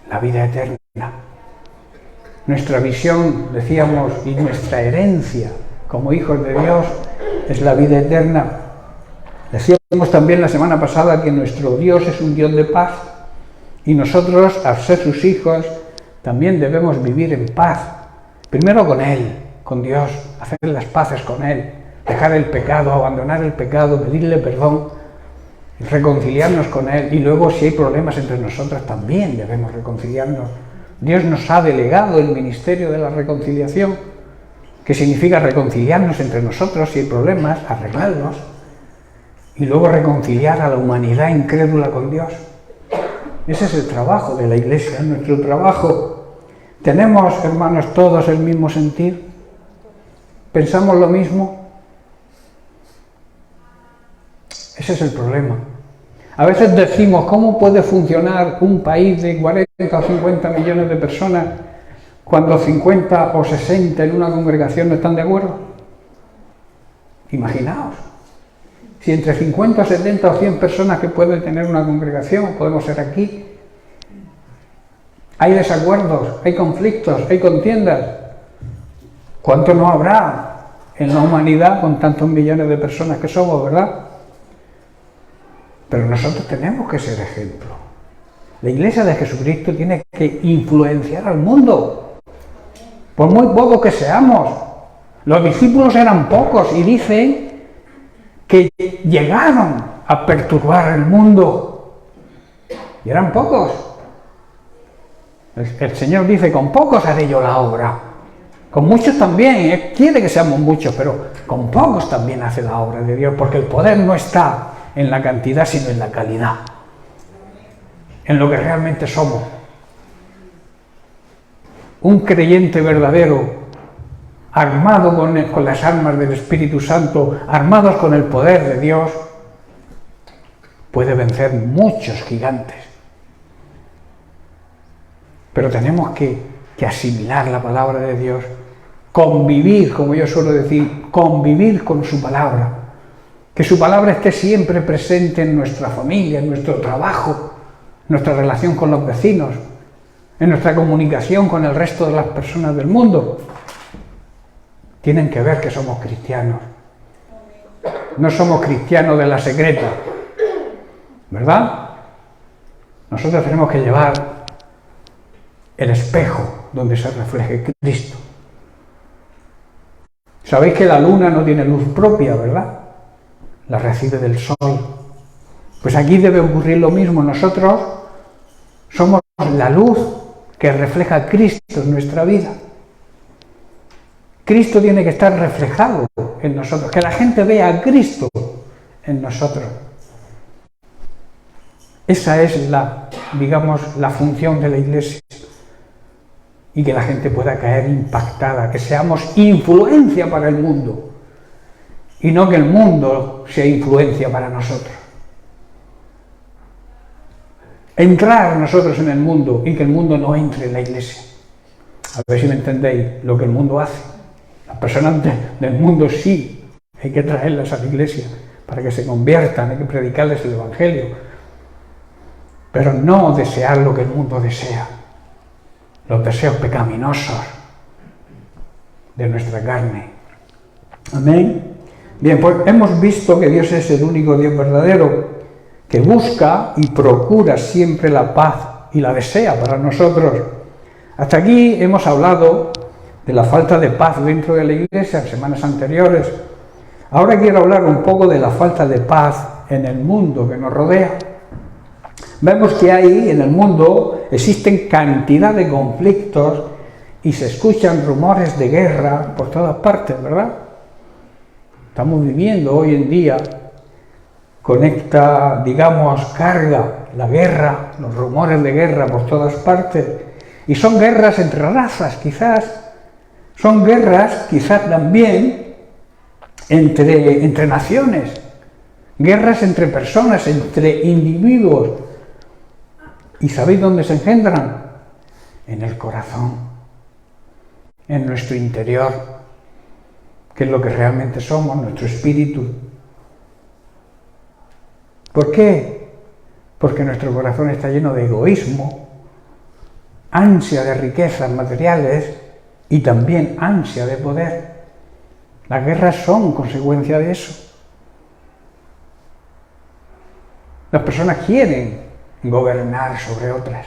la vida eterna. Nuestra visión, decíamos, y nuestra herencia como hijos de Dios es la vida eterna. Decíamos también la semana pasada que nuestro Dios es un Dios de paz y nosotros, al ser sus hijos, también debemos vivir en paz. Primero con Él, con Dios, hacer las paces con Él, dejar el pecado, abandonar el pecado, pedirle perdón, reconciliarnos con Él, y luego si hay problemas entre nosotros también debemos reconciliarnos. Dios nos ha delegado el ministerio de la reconciliación, que significa reconciliarnos entre nosotros si hay problemas, arreglarlos, y luego reconciliar a la humanidad incrédula con Dios. Ese es el trabajo de la Iglesia, nuestro trabajo. ¿Tenemos, hermanos, todos el mismo sentir? ¿Pensamos lo mismo? Ese es el problema. A veces decimos, ¿cómo puede funcionar un país de 40 o 50 millones de personas cuando 50 o 60 en una congregación no están de acuerdo? Imaginaos, si entre 50, 70 o 100 personas que puede tener una congregación, podemos ser aquí, hay desacuerdos, hay conflictos, hay contiendas, ¿cuánto no habrá en la humanidad con tantos millones de personas que somos, verdad? Pero nosotros tenemos que ser ejemplo. La Iglesia de Jesucristo tiene que influenciar al mundo, por muy pocos que seamos. Los discípulos eran pocos y dicen que llegaron a perturbar el mundo. Y eran pocos. El Señor dice, con pocos haré yo la obra. Con muchos también, Él quiere que seamos muchos, pero con pocos también hace la obra de Dios, porque el poder no está en la cantidad, sino en la calidad, en lo que realmente somos. Un creyente verdadero, armado con las armas del Espíritu Santo, armados con el poder de Dios, puede vencer muchos gigantes. Pero tenemos que asimilar la palabra de Dios, convivir, como yo suelo decir, convivir con su palabra. Que su palabra esté siempre presente en nuestra familia, en nuestro trabajo, en nuestra relación con los vecinos, en nuestra comunicación con el resto de las personas del mundo. Tienen que ver que somos cristianos. No somos cristianos de la secreta, ¿verdad? Nosotros tenemos que llevar el espejo donde se refleje Cristo. Sabéis que la luna no tiene luz propia, ¿verdad? La recibe del sol. Pues aquí debe ocurrir lo mismo. Nosotros somos la luz que refleja a Cristo en nuestra vida. Cristo tiene que estar reflejado en nosotros, que la gente vea a Cristo en nosotros. Esa es la función de la Iglesia. Y que la gente pueda caer impactada, que seamos influencia para el mundo. Y no que el mundo sea influencia para nosotros. Entrar nosotros en el mundo y que el mundo no entre en la Iglesia. A ver si me entendéis lo que el mundo hace. Las personas del mundo sí, hay que traerlas a la Iglesia para que se conviertan, hay que predicarles el Evangelio. Pero no desear lo que el mundo desea. Los deseos pecaminosos de nuestra carne. Amén. Bien, pues hemos visto que Dios es el único Dios verdadero, que busca y procura siempre la paz y la desea para nosotros. Hasta aquí hemos hablado de la falta de paz dentro de la Iglesia en semanas anteriores. Ahora quiero hablar un poco de la falta de paz en el mundo que nos rodea. Vemos que ahí en el mundo existen cantidad de conflictos y se escuchan rumores de guerra por todas partes, ¿verdad? Estamos viviendo hoy en día con esta, carga, la guerra, los rumores de guerra por todas partes. Y son guerras entre razas, quizás. Son guerras, quizás también, entre naciones. Guerras entre personas, entre individuos. ¿Y sabéis dónde se engendran? En el corazón, en nuestro interior, que es lo que realmente somos, nuestro espíritu, ¿Por qué? Porque nuestro corazón está lleno de egoísmo, ansia de riquezas materiales y también ansia de poder. Las guerras son consecuencia de eso. Las personas quieren gobernar sobre otras,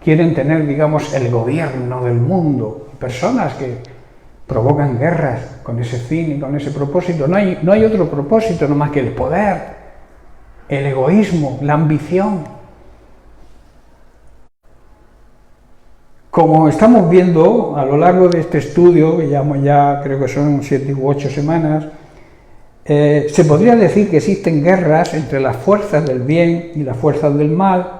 quieren tener, digamos, el gobierno del mundo. Personas que provocan guerras con ese fin y con ese propósito. No hay otro propósito no más que el poder, el egoísmo, la ambición. Como estamos viendo a lo largo de este estudio, que llevamos ya, creo que son 7 u 8 semanas, se podría decir que existen guerras entre las fuerzas del bien y las fuerzas del mal.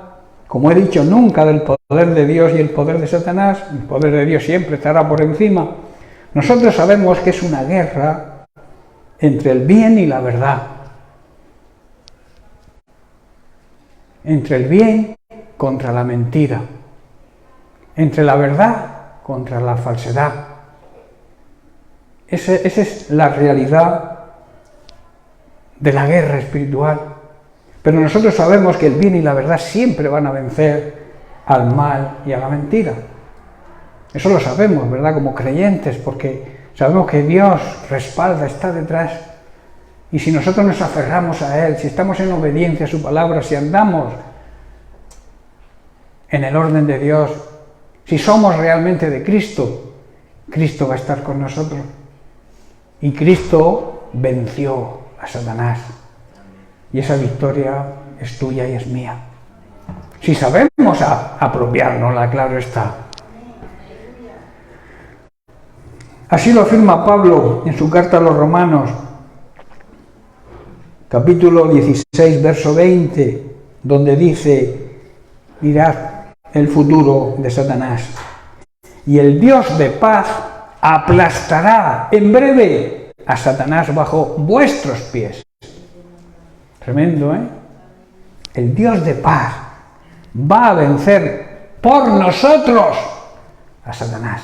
Como he dicho, nunca del poder de Dios y el poder de Satanás. El poder de Dios siempre estará por encima. Nosotros sabemos que es una guerra entre el bien y la verdad. Entre el bien contra la mentira. Entre la verdad contra la falsedad. Esa es la realidad de la guerra espiritual. Pero nosotros sabemos que el bien y la verdad siempre van a vencer al mal y a la mentira. Eso lo sabemos, ¿verdad? Como creyentes, porque sabemos que Dios respalda, está detrás. Y si nosotros nos aferramos a Él, si estamos en obediencia a su palabra, si andamos en el orden de Dios, si somos realmente de Cristo, Cristo va a estar con nosotros. Y Cristo venció a Satanás. Y esa victoria es tuya y es mía. Si sabemos apropiárnosla, claro está. Así lo afirma Pablo en su carta a los Romanos, capítulo 16, verso 20, donde dice: mirad el futuro de Satanás. Y el Dios de paz aplastará en breve a Satanás bajo vuestros pies. Tremendo, ¿eh? El Dios de paz va a vencer por nosotros a Satanás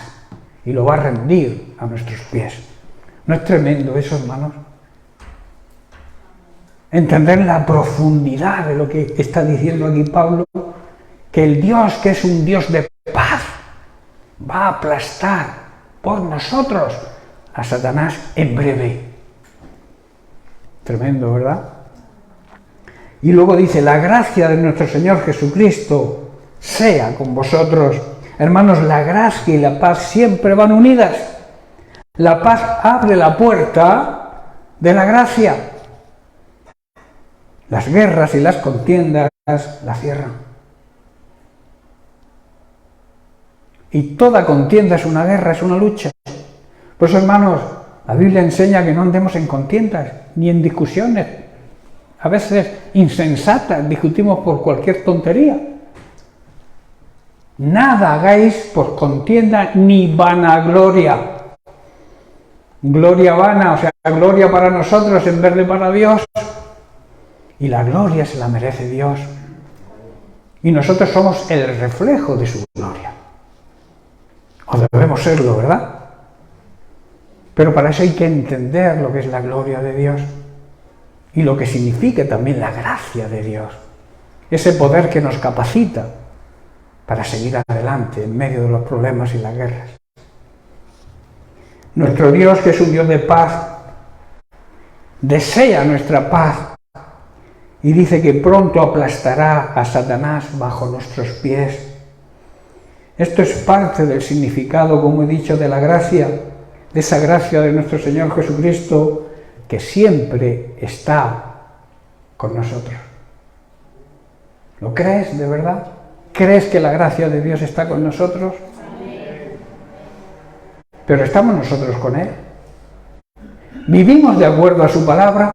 y lo va a rendir a nuestros pies. ¿No es tremendo eso, hermanos? Entender la profundidad de lo que está diciendo aquí Pablo, que el Dios, que es un Dios de paz, va a aplastar por nosotros a Satanás en breve. Tremendo, ¿verdad? Y luego dice: la gracia de nuestro Señor Jesucristo sea con vosotros. Hermanos, la gracia y la paz siempre van unidas. La paz abre la puerta de la gracia. Las guerras y las contiendas la cierran. Y toda contienda es una guerra, es una lucha. Por eso, hermanos, la Biblia enseña que no andemos en contiendas ni en discusiones. A veces insensatas, discutimos por cualquier tontería. Nada hagáis por contienda ni vanagloria. Gloria vana, o sea, gloria para nosotros en vez de para Dios. Y la gloria se la merece Dios. Y nosotros somos el reflejo de su gloria. O debemos serlo, ¿verdad? Pero para eso hay que entender lo que es la gloria de Dios. Y lo que significa también la gracia de Dios. Ese poder que nos capacita para seguir adelante en medio de los problemas y las guerras. Nuestro Dios, que es un Dios de paz, desea nuestra paz y dice que pronto aplastará a Satanás bajo nuestros pies. Esto es parte del significado, como he dicho, de la gracia, de esa gracia de nuestro Señor Jesucristo, que siempre está con nosotros. ¿Lo crees de verdad? ¿Crees que la gracia de Dios está con nosotros? Pero ¿estamos nosotros con Él? ¿Vivimos de acuerdo a su palabra?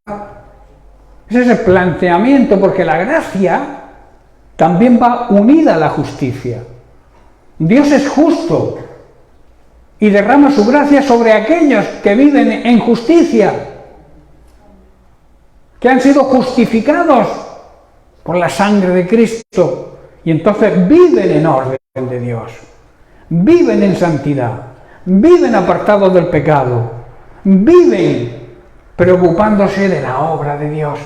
Ese es el planteamiento, porque la gracia también va unida a la justicia. Dios es justo y derrama su gracia sobre aquellos que viven en justicia, que han sido justificados por la sangre de Cristo y entonces viven en orden de Dios, viven en santidad, viven apartados del pecado, viven preocupándose de la obra de Dios.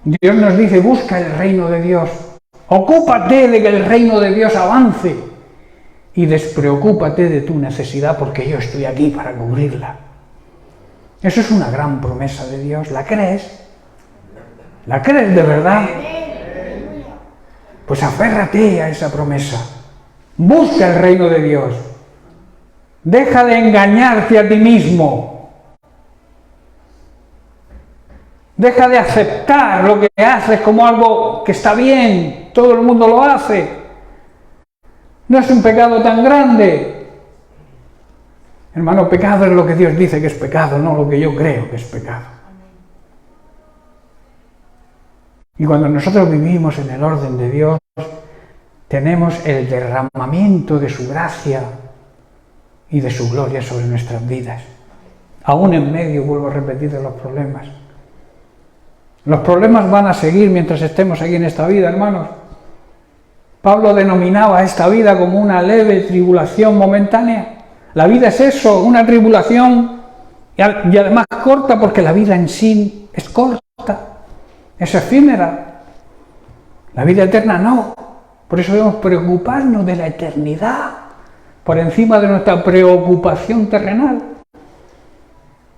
Dios nos dice, busca el reino de Dios, ocúpate de que el reino de Dios avance y despreocúpate de tu necesidad porque yo estoy aquí para cubrirla. Eso es una gran promesa de Dios. ¿La crees? ¿La crees de verdad? Pues aférrate a esa promesa. Busca el reino de Dios. Deja de engañarte a ti mismo. Deja de aceptar lo que haces como algo que está bien. Todo el mundo lo hace. No es un pecado tan grande. Hermano, pecado es lo que Dios dice que es pecado, no lo que yo creo que es pecado. Y cuando nosotros vivimos en el orden de Dios, tenemos el derramamiento de su gracia y de su gloria sobre nuestras vidas. Aún en medio, vuelvo a repetir, de los problemas. Los problemas van a seguir mientras estemos aquí en esta vida, hermanos. Pablo denominaba esta vida como una leve tribulación momentánea. La vida es eso, una tribulación, y además corta, porque la vida en sí es corta, es efímera. La vida eterna no. Por eso debemos preocuparnos de la eternidad, por encima de nuestra preocupación terrenal.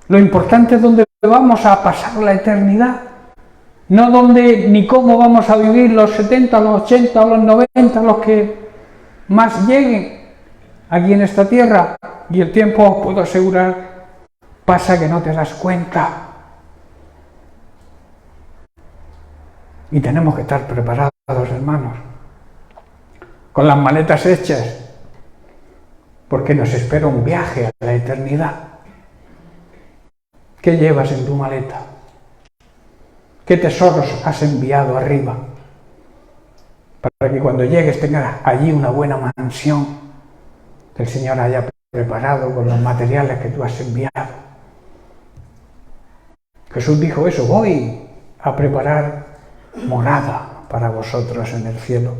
Lo importante es dónde vamos a pasar la eternidad. No dónde ni cómo vamos a vivir los 70, los 80, los 90, los que más lleguen aquí en esta tierra. Y el tiempo, os puedo asegurar, pasa que no te das cuenta. Y tenemos que estar preparados, hermanos, con las maletas hechas, porque nos espera un viaje a la eternidad. ¿Qué llevas en tu maleta? ¿Qué tesoros has enviado arriba? Para que cuando llegues tengas allí una buena mansión que el Señor haya preparado con los materiales que tú has enviado. Jesús dijo eso, voy a preparar morada para vosotros en el cielo.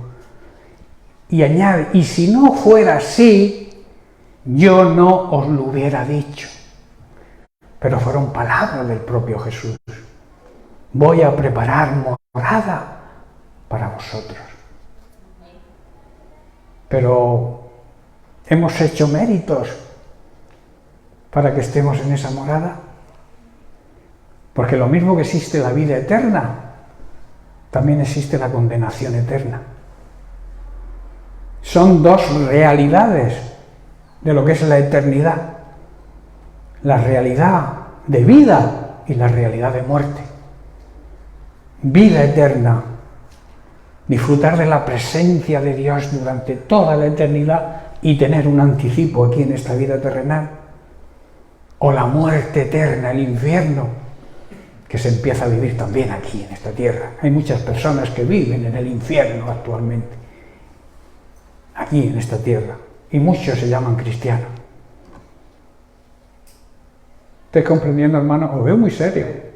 Y añade, y si no fuera así, yo no os lo hubiera dicho. Pero fueron palabras del propio Jesús. Voy a preparar morada para vosotros. Pero ¿hemos hecho méritos para que estemos en esa morada? Porque lo mismo que existe la vida eterna, también existe la condenación eterna. Son dos realidades de lo que es la eternidad. La realidad de vida y la realidad de muerte. Vida eterna, disfrutar de la presencia de Dios durante toda la eternidad y tener un anticipo aquí en esta vida terrenal, o la muerte eterna, el infierno, que se empieza a vivir también aquí en esta tierra. Hay muchas personas que viven en el infierno actualmente, aquí en esta tierra, y muchos se llaman cristianos. ¿Estás comprendiendo, hermano? Os veo muy serio.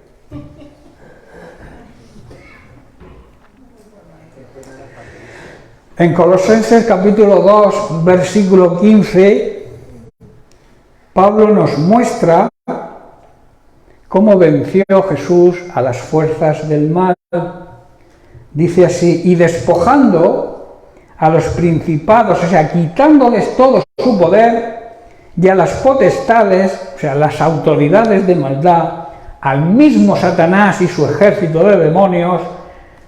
En Colosenses capítulo 2, versículo 15, Pablo nos muestra cómo venció Jesús a las fuerzas del mal. Dice así, y despojando a los principados, o sea, quitándoles todo su poder, y a las potestades, o sea, las autoridades de maldad, al mismo Satanás y su ejército de demonios,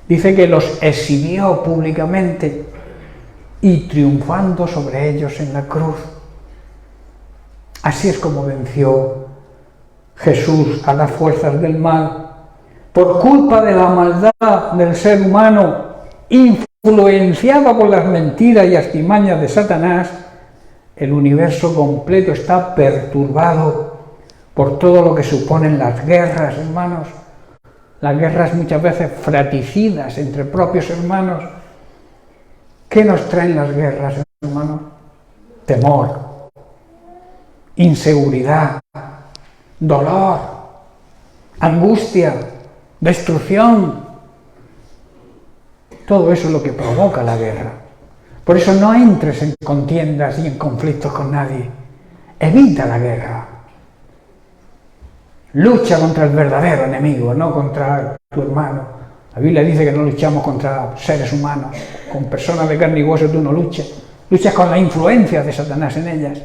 dice que los exhibió públicamente y triunfando sobre ellos en la cruz. Así es como venció Jesús a las fuerzas del mal. Por culpa de la maldad del ser humano, influenciado por las mentiras y artimañas de Satanás, el universo completo está perturbado por todo lo que suponen las guerras, hermanos. Las guerras muchas veces fratricidas entre propios hermanos. ¿Qué nos traen las guerras, hermanos? Temor, inseguridad, dolor, angustia, destrucción. Todo eso es lo que provoca la guerra. Por eso no entres en contiendas y en conflictos con nadie. Evita la guerra. Lucha contra el verdadero enemigo, no contra tu hermano. La Biblia dice que no luchamos contra seres humanos, con personas de carne y hueso tú no luchas. Luchas con la influencia de Satanás en ellas.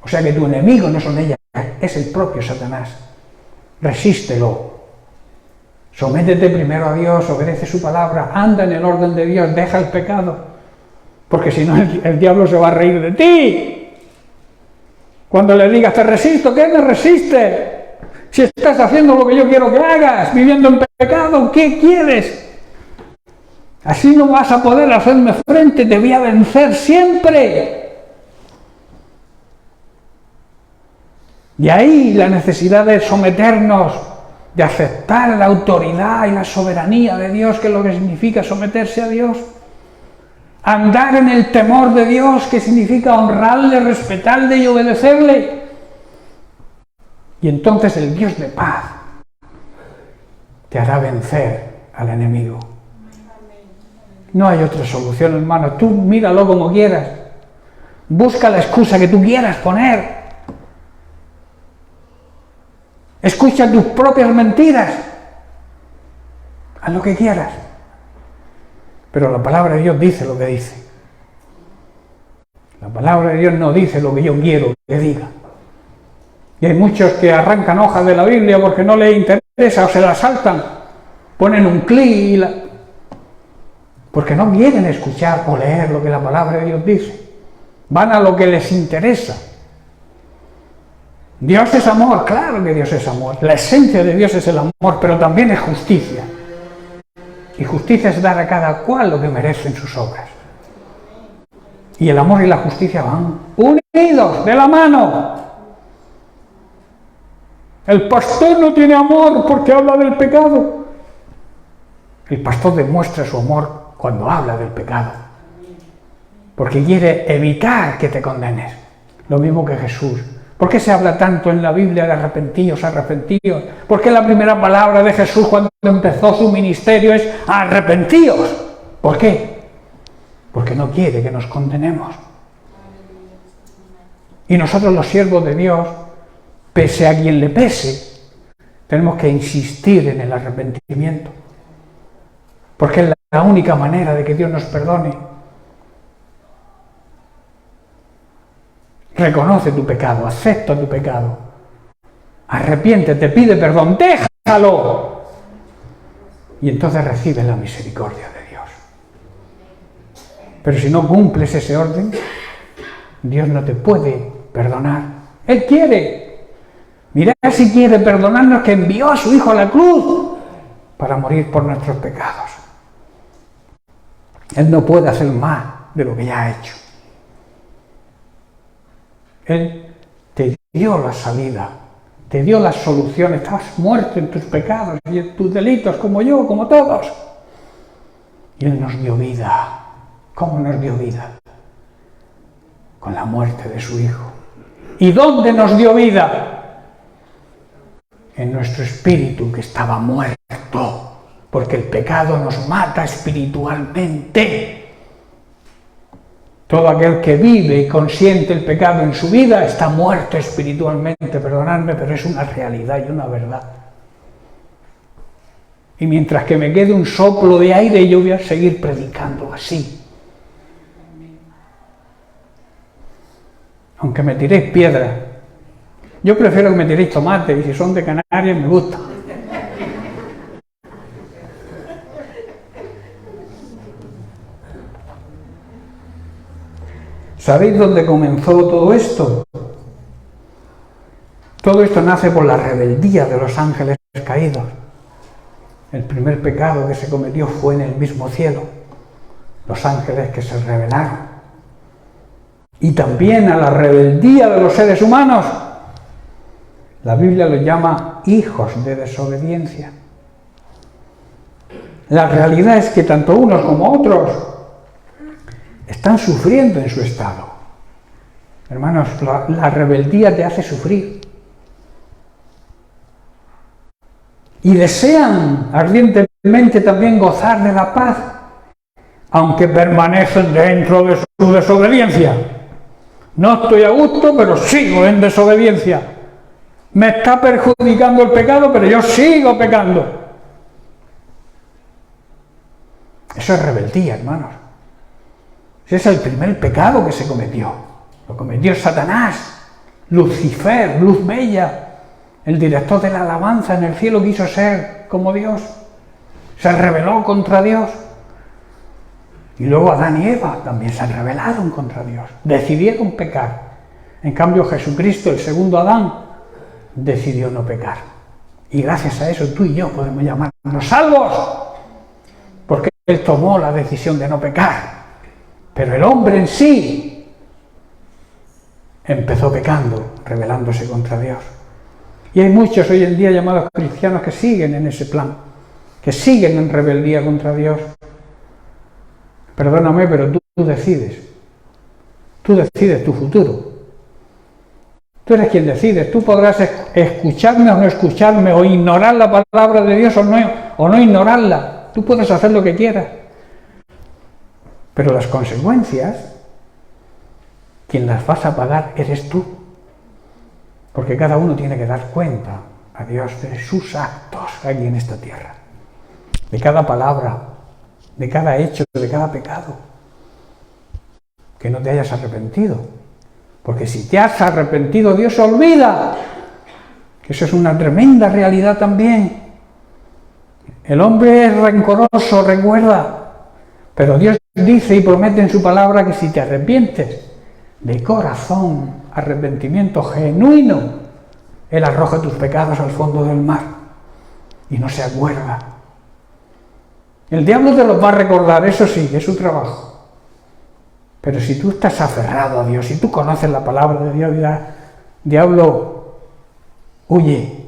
O sea que tu enemigo no son ellas, es el propio Satanás. Resístelo. Sométete primero a Dios, obedece su palabra, anda en el orden de Dios, deja el pecado. Porque si no, el diablo se va a reír de ti. Cuando le digas, te resisto, ¿qué me resiste? Si estás haciendo lo que yo quiero que hagas, viviendo en pecado, ¿qué quieres? Así no vas a poder hacerme frente, te voy a vencer siempre. Y ahí la necesidad de someternos, de aceptar la autoridad y la soberanía de Dios, que es lo que significa someterse a Dios. Andar en el temor de Dios, que significa honrarle, respetarle y obedecerle. Y entonces el Dios de paz te hará vencer al enemigo. No hay otra solución, hermano. Tú míralo como quieras. Busca la excusa que tú quieras poner. Escucha tus propias mentiras. Haz lo que quieras. Pero la palabra de Dios dice lo que dice. La palabra de Dios no dice lo que yo quiero que diga. Y hay muchos que arrancan hojas de la Biblia porque no les interesa o se la saltan. Ponen un clic porque no quieren escuchar o leer lo que la palabra de Dios dice. Van a lo que les interesa. Dios es amor, claro que Dios es amor. La esencia de Dios es el amor, pero también es justicia. Y justicia es dar a cada cual lo que merecen sus obras. Y el amor y la justicia van unidos, de la mano. El pastor no tiene amor porque habla del pecado. El pastor demuestra su amor cuando habla del pecado. Porque quiere evitar que te condenes. Lo mismo que Jesús. ¿Por qué se habla tanto en la Biblia de arrepentíos, arrepentíos? ¿Por qué la primera palabra de Jesús cuando empezó su ministerio es arrepentíos? ¿Por qué? Porque no quiere que nos condenemos. Y nosotros los siervos de Dios, pese a quien le pese, tenemos que insistir en el arrepentimiento. Porque es la única manera de que Dios nos perdone. Reconoce tu pecado, acepta tu pecado, arrepiéntete, pide perdón, déjalo. Y entonces recibe la misericordia de Dios. Pero si no cumples ese orden, Dios no te puede perdonar. Él quiere. Mirad si quiere perdonarnos, que envió a su Hijo a la cruz para morir por nuestros pecados. Él no puede hacer más de lo que ya ha hecho. Él te dio la salida, te dio la solución. Estabas muerto en tus pecados y en tus delitos, como yo, como todos. Y Él nos dio vida. ¿Cómo nos dio vida? Con la muerte de su Hijo. ¿Y dónde nos dio vida? En nuestro espíritu, que estaba muerto, porque el pecado nos mata espiritualmente. Todo aquel que vive y consiente el pecado en su vida está muerto espiritualmente, perdonadme, pero es una realidad y una verdad. Y mientras que me quede un soplo de aire, yo voy a seguir predicando así. Aunque me tiréis piedras. Yo prefiero que me tiréis tomate, y si son de Canarias me gusta. ¿Sabéis dónde comenzó todo esto? Todo esto nace por la rebeldía de los ángeles caídos. El primer pecado que se cometió fue en el mismo cielo. Los ángeles que se rebelaron. Y también a la rebeldía de los seres humanos. La Biblia los llama hijos de desobediencia. La realidad es que tanto unos como otros están sufriendo en su estado. Hermanos, la rebeldía te hace sufrir. Y desean ardientemente también gozar de la paz, aunque permanecen dentro de su desobediencia. No estoy a gusto, pero sigo en desobediencia. Me está perjudicando el pecado, pero yo sigo pecando. Eso es rebeldía, hermanos. Ese es el primer pecado que se cometió. Lo cometió Satanás, Lucifer, luz bella, el director de la alabanza en el cielo, quiso ser como Dios. Se rebeló contra Dios. Y luego Adán y Eva también se rebelaron contra Dios. Decidieron pecar. En cambio Jesucristo, el segundo Adán, decidió no pecar. Y gracias a eso tú y yo podemos llamarnos salvos. Porque Él tomó la decisión de no pecar. Pero el hombre en sí empezó pecando, rebelándose contra Dios. Y hay muchos hoy en día llamados cristianos que siguen en ese plan, que siguen en rebeldía contra Dios. Perdóname, pero tú decides. Tú decides tu futuro. Tú eres quien decides. Tú podrás escucharme o no escucharme, o ignorar la palabra de Dios o no ignorarla. Tú puedes hacer lo que quieras. Pero las consecuencias, quien las vas a pagar eres tú. Porque cada uno tiene que dar cuenta a Dios de sus actos aquí en esta tierra. De cada palabra, de cada hecho, de cada pecado. Que no te hayas arrepentido. Porque si te has arrepentido, Dios se olvida. Que eso es una tremenda realidad también. El hombre es rencoroso, recuerda. Pero Dios dice y promete en su palabra que si te arrepientes de corazón, arrepentimiento genuino, Él arroja tus pecados al fondo del mar y no se acuerda. El diablo te los va a recordar, eso sí, es su trabajo. Pero si tú estás aferrado a Dios, si tú conoces la palabra de Dios, dirás, diablo, huye,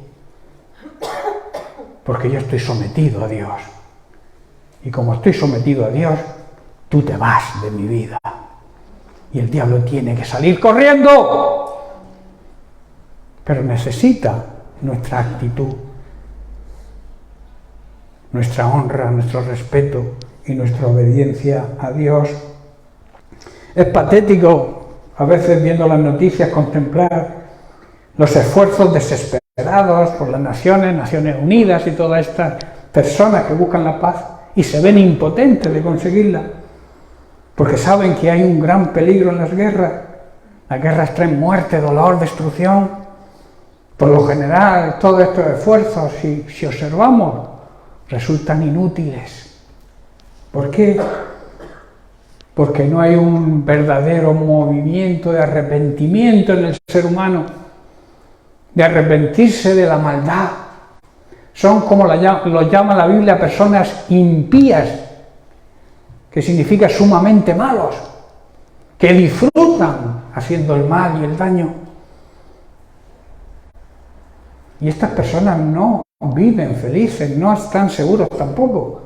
porque yo estoy sometido a Dios. Y como estoy sometido a Dios, tú te vas de mi vida. Y el diablo tiene que salir corriendo. Pero necesita nuestra actitud, nuestra honra, nuestro respeto y nuestra obediencia a Dios. Es patético a veces viendo las noticias contemplar los esfuerzos desesperados por las Naciones Unidas y todas estas personas que buscan la paz y se ven impotentes de conseguirla, porque saben que hay un gran peligro en las guerras. Las guerras traen muerte, dolor, destrucción. Por lo general, todos estos esfuerzos, si observamos, resultan inútiles. ¿Por qué? Porque no hay un verdadero movimiento de arrepentimiento en el ser humano, de arrepentirse de la maldad. Son, como lo llama la Biblia, personas impías, que significa sumamente malos, que disfrutan haciendo el mal y el daño. Y estas personas no viven felices, no están seguros tampoco.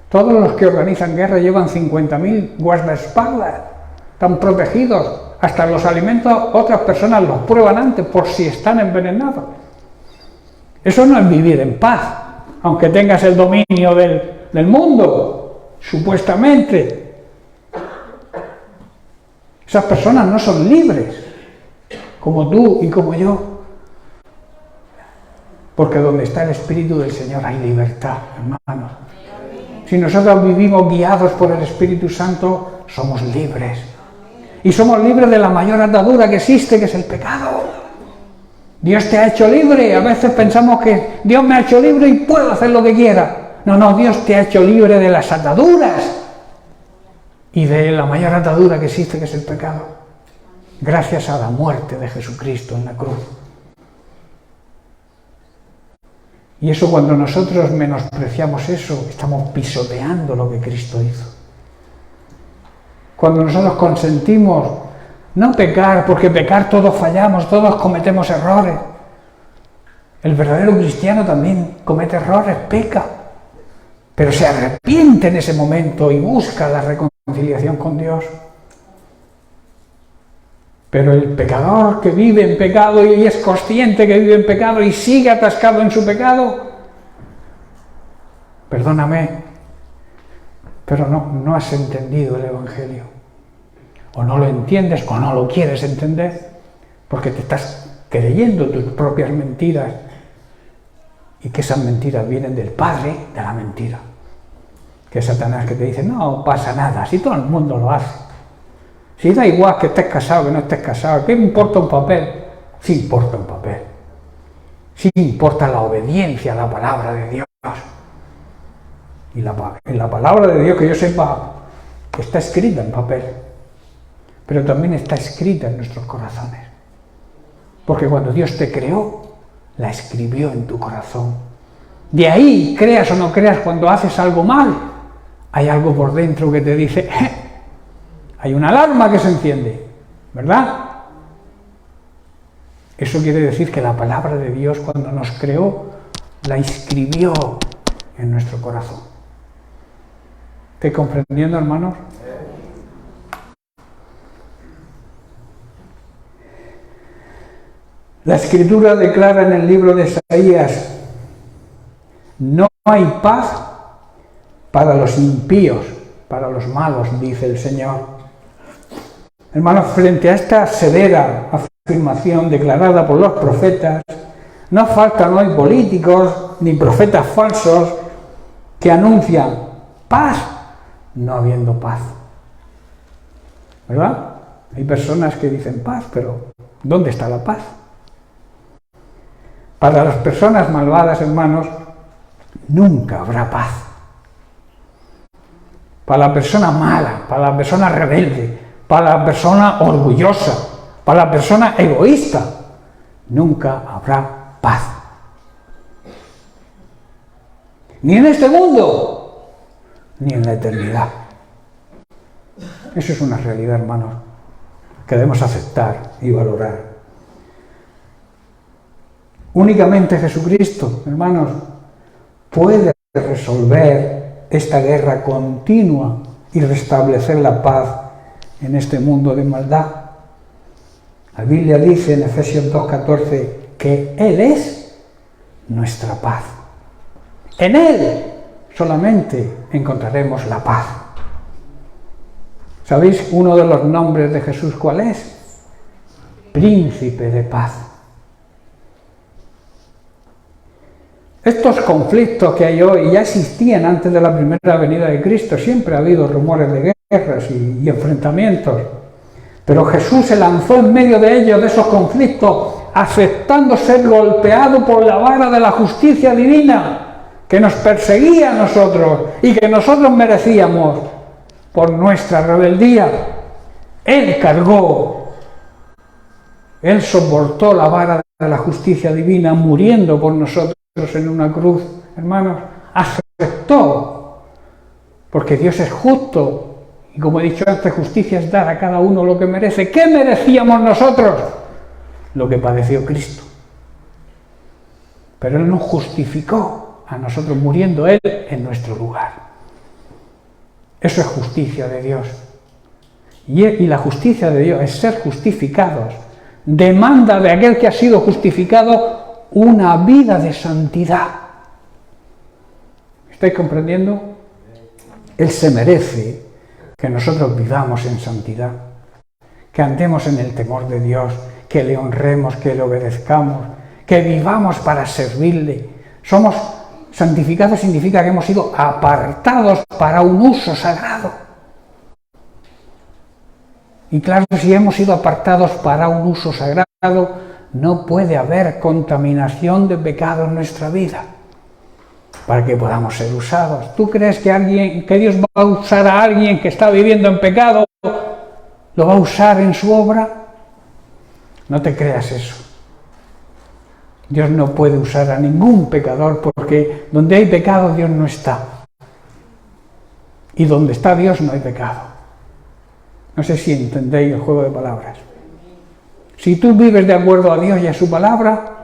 Todos los que organizan guerra llevan 50.000 guardaespaldas, están protegidos. Hasta los alimentos otras personas los prueban antes por si están envenenados. Eso no es vivir en paz, aunque tengas el dominio del mundo, supuestamente. Esas personas no son libres, como tú y como yo. Porque donde está el Espíritu del Señor hay libertad, hermanos. Si nosotros vivimos guiados por el Espíritu Santo, somos libres. Y somos libres de la mayor atadura que existe, que es el pecado. Dios te ha hecho libre. A veces pensamos que Dios me ha hecho libre y puedo hacer lo que quiera. No, Dios te ha hecho libre de las ataduras y de la mayor atadura que existe, que es el pecado. Gracias a la muerte de Jesucristo en la cruz. Y eso, cuando nosotros menospreciamos eso, estamos pisoteando lo que Cristo hizo. Cuando nosotros consentimos no pecar, porque pecar todos fallamos, todos cometemos errores. El verdadero cristiano también comete errores, peca, pero se arrepiente en ese momento y busca la reconciliación con Dios. Pero el pecador que vive en pecado y es consciente que vive en pecado y sigue atascado en su pecado, perdóname, pero no has entendido el Evangelio. O no lo entiendes o no lo quieres entender, porque te estás creyendo tus propias mentiras, y que esas mentiras vienen del padre de la mentira, que que Satanás, que te dice, no pasa nada, si todo el mundo lo hace. Si da igual que estés casado, que no estés casado, ¿qué importa un papel? Sí importa un papel. Sí importa la obediencia a la palabra de Dios. Y la palabra de Dios, que yo sepa, está escrita en papel, pero también está escrita en nuestros corazones. Porque cuando Dios te creó, la escribió en tu corazón. De ahí, creas o no creas, cuando haces algo mal, hay algo por dentro que te dice, hay una alarma que se enciende, ¿verdad? Eso quiere decir que la palabra de Dios, cuando nos creó, la inscribió en nuestro corazón. ¿Estáis comprendiendo, hermanos? La Escritura declara en el libro de Isaías, no hay paz para los impíos, para los malos, dice el Señor. Hermanos, frente a esta severa afirmación declarada por los profetas, no faltan hoy políticos ni profetas falsos que anuncian paz, no habiendo paz. ¿Verdad? Hay personas que dicen paz, pero ¿dónde está la paz? Para las personas malvadas, hermanos, nunca habrá paz. Para la persona mala, para la persona rebelde, para la persona orgullosa, para la persona egoísta, nunca habrá paz. Ni en este mundo, ni en la eternidad. Eso es una realidad, hermanos, que debemos aceptar y valorar. Únicamente Jesucristo, hermanos, puede resolver esta guerra continua y restablecer la paz en este mundo de maldad. La Biblia dice en Efesios 2:14 que Él es nuestra paz. En Él solamente encontraremos la paz. ¿Sabéis uno de los nombres de Jesús cuál es? Príncipe de paz. Estos conflictos que hay hoy ya existían antes de la primera venida de Cristo. Siempre ha habido rumores de guerras y enfrentamientos. Pero Jesús se lanzó en medio de ellos, de esos conflictos, aceptando ser golpeado por la vara de la justicia divina que nos perseguía a nosotros y que nosotros merecíamos por nuestra rebeldía. Él cargó, Él soportó la vara de la justicia divina muriendo por nosotros en una cruz, hermanos, aceptó, porque Dios es justo, y como he dicho antes, justicia es dar a cada uno lo que merece. ¿Qué merecíamos nosotros? Lo que padeció Cristo. Pero Él nos justificó a nosotros muriendo Él en nuestro lugar. Eso es justicia de Dios. Y la justicia de Dios es ser justificados. Demanda de aquel que ha sido justificado una vida de santidad. ¿Estáis comprendiendo? Él se merece que nosotros vivamos en santidad, que andemos en el temor de Dios, que le honremos, que le obedezcamos, que vivamos para servirle. Somos santificados, significa que hemos sido apartados para un uso sagrado. Y claro, si hemos sido apartados para un uso sagrado, no puede haber contaminación de pecado en nuestra vida para que podamos ser usados. ¿Tú crees que Dios va a usar a alguien que está viviendo en pecado? ¿Lo va a usar en su obra? No te creas eso. Dios no puede usar a ningún pecador, porque donde hay pecado Dios no está. Y donde está Dios no hay pecado. No sé si entendéis el juego de palabras. Si tú vives de acuerdo a Dios y a su palabra,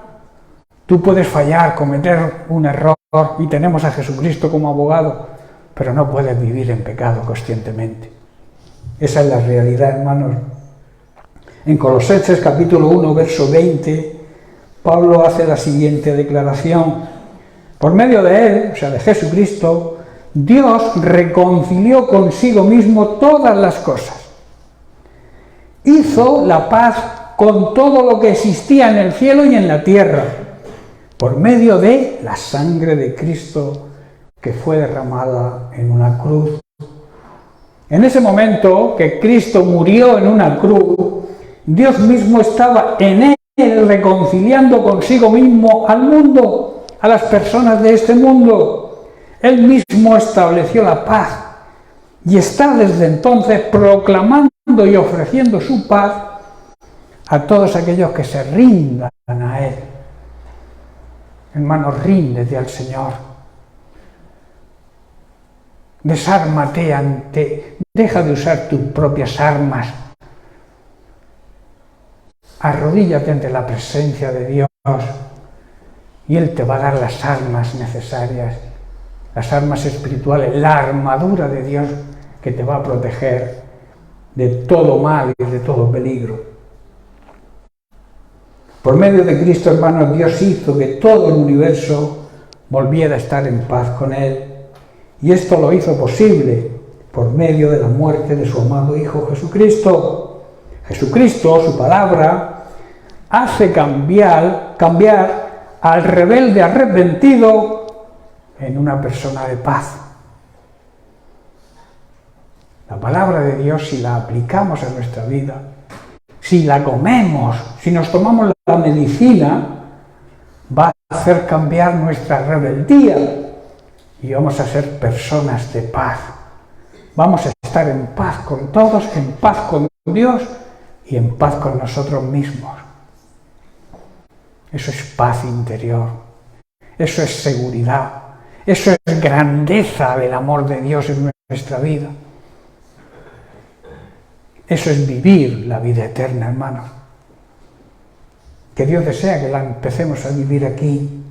tú puedes fallar, cometer un error, y tenemos a Jesucristo como abogado, pero no puedes vivir en pecado conscientemente. Esa es la realidad, hermanos. En Colosenses capítulo 1, verso 20, Pablo hace la siguiente declaración. Por medio de Él, o sea, de Jesucristo, Dios reconcilió consigo mismo todas las cosas. Hizo la paz con todo lo que existía en el cielo y en la tierra, por medio de la sangre de Cristo que fue derramada en una cruz. En ese momento que Cristo murió en una cruz, Dios mismo estaba en él reconciliando consigo mismo al mundo, a las personas de este mundo. Él mismo estableció la paz y está desde entonces proclamando y ofreciendo su paz a todos aquellos que se rindan a Él. Hermano, ríndete al Señor. Desármate deja de usar tus propias armas. Arrodíllate ante la presencia de Dios y Él te va a dar las armas necesarias, las armas espirituales, la armadura de Dios que te va a proteger de todo mal y de todo peligro. Por medio de Cristo, hermanos, Dios hizo que todo el universo volviera a estar en paz con Él. Y esto lo hizo posible por medio de la muerte de su amado Hijo Jesucristo. Jesucristo, su palabra, hace cambiar al rebelde arrepentido en una persona de paz. La palabra de Dios, si la aplicamos a nuestra vida, si la comemos, si nos tomamos la medicina, va a hacer cambiar nuestra rebeldía y vamos a ser personas de paz. Vamos a estar en paz con todos, en paz con Dios y en paz con nosotros mismos. Eso es paz interior, eso es seguridad, eso es grandeza del amor de Dios en nuestra vida. Eso es vivir la vida eterna, hermanos. Que Dios desea que la empecemos a vivir aquí.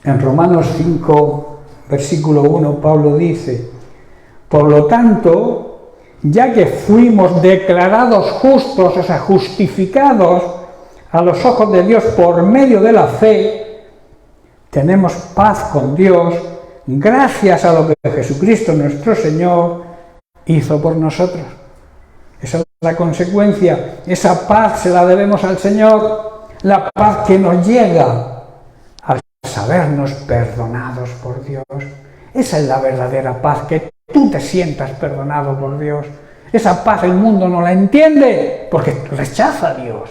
En Romanos 5, versículo 1, Pablo dice: por lo tanto, ya que fuimos declarados justos, o sea, justificados a los ojos de Dios por medio de la fe, tenemos paz con Dios gracias a lo que Jesucristo nuestro Señor hizo por nosotros. Esa es la consecuencia. Esa paz se la debemos al Señor, la paz que nos llega al sabernos perdonados por Dios. Esa es la verdadera paz, que tú te sientas perdonado por Dios. Esa paz el mundo no la entiende porque rechaza a Dios.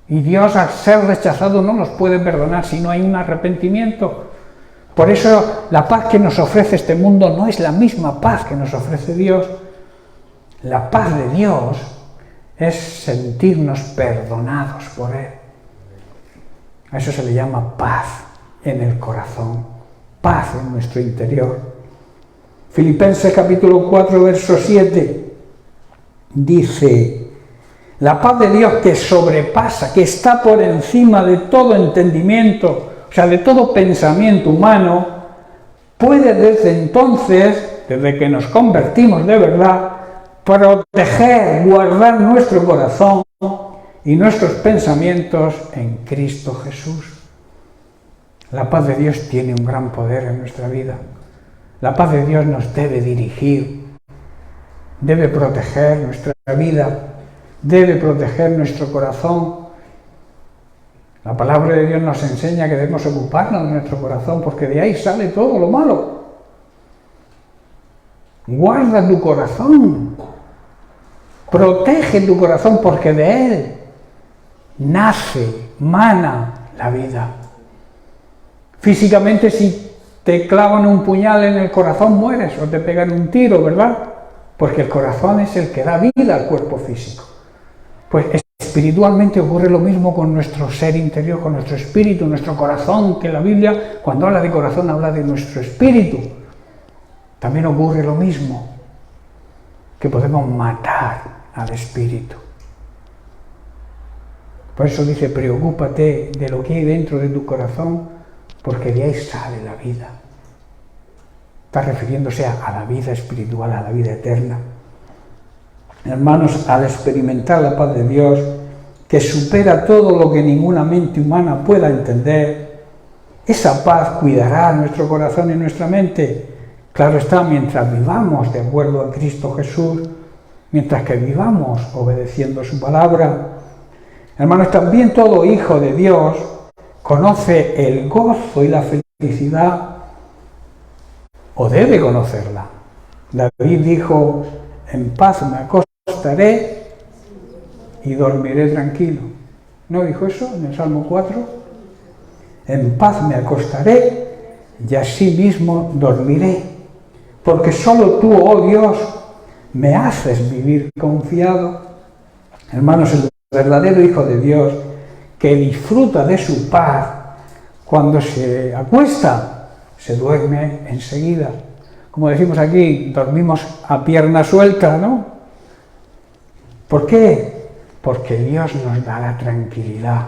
Y Dios, al ser rechazado, no nos puede perdonar si no hay un arrepentimiento. Por eso la paz que nos ofrece este mundo no es la misma paz que nos ofrece Dios. La paz de Dios es sentirnos perdonados por Él. A eso se le llama paz en el corazón, paz en nuestro interior. Filipenses capítulo 4, verso 7 dice: la paz de Dios que sobrepasa, que está por encima de todo entendimiento, o sea, de todo pensamiento humano, puede desde entonces, desde que nos convertimos de verdad, proteger, guardar nuestro corazón y nuestros pensamientos en Cristo Jesús. La paz de Dios tiene un gran poder en nuestra vida. La paz de Dios nos debe dirigir, debe proteger nuestra vida, debe proteger nuestro corazón. La palabra de Dios nos enseña que debemos ocuparnos de nuestro corazón porque de ahí sale todo lo malo. Guarda tu corazón, protege tu corazón porque de él nace, mana la vida. Físicamente, si te clavan un puñal en el corazón, mueres, o te pegan un tiro, ¿verdad? Porque el corazón es el que da vida al cuerpo físico. Pues espiritualmente ocurre lo mismo con nuestro ser interior, con nuestro espíritu, nuestro corazón, que la Biblia, cuando habla de corazón, habla de nuestro espíritu. También ocurre lo mismo, que podemos matar al espíritu. Por eso dice: preocúpate de lo que hay dentro de tu corazón, porque de ahí sale la vida. Está refiriéndose a la vida espiritual, a la vida eterna. Hermanos, al experimentar la paz de Dios, que supera todo lo que ninguna mente humana pueda entender, esa paz cuidará nuestro corazón y nuestra mente. Claro está, mientras vivamos de acuerdo a Cristo Jesús, mientras que vivamos obedeciendo su palabra. Hermanos, también todo hijo de Dios conoce el gozo y la felicidad o debe conocerla. David dijo, en paz me acostaré y dormiré tranquilo. ¿No dijo eso en el Salmo 4? En paz me acostaré y así mismo dormiré, porque solo tú, oh Dios, me haces vivir confiado. Hermanos, el verdadero Hijo de Dios, que disfruta de su paz, cuando se acuesta, se duerme enseguida. Como decimos aquí, dormimos a pierna suelta, ¿no? ¿Por qué? Porque Dios nos da la tranquilidad.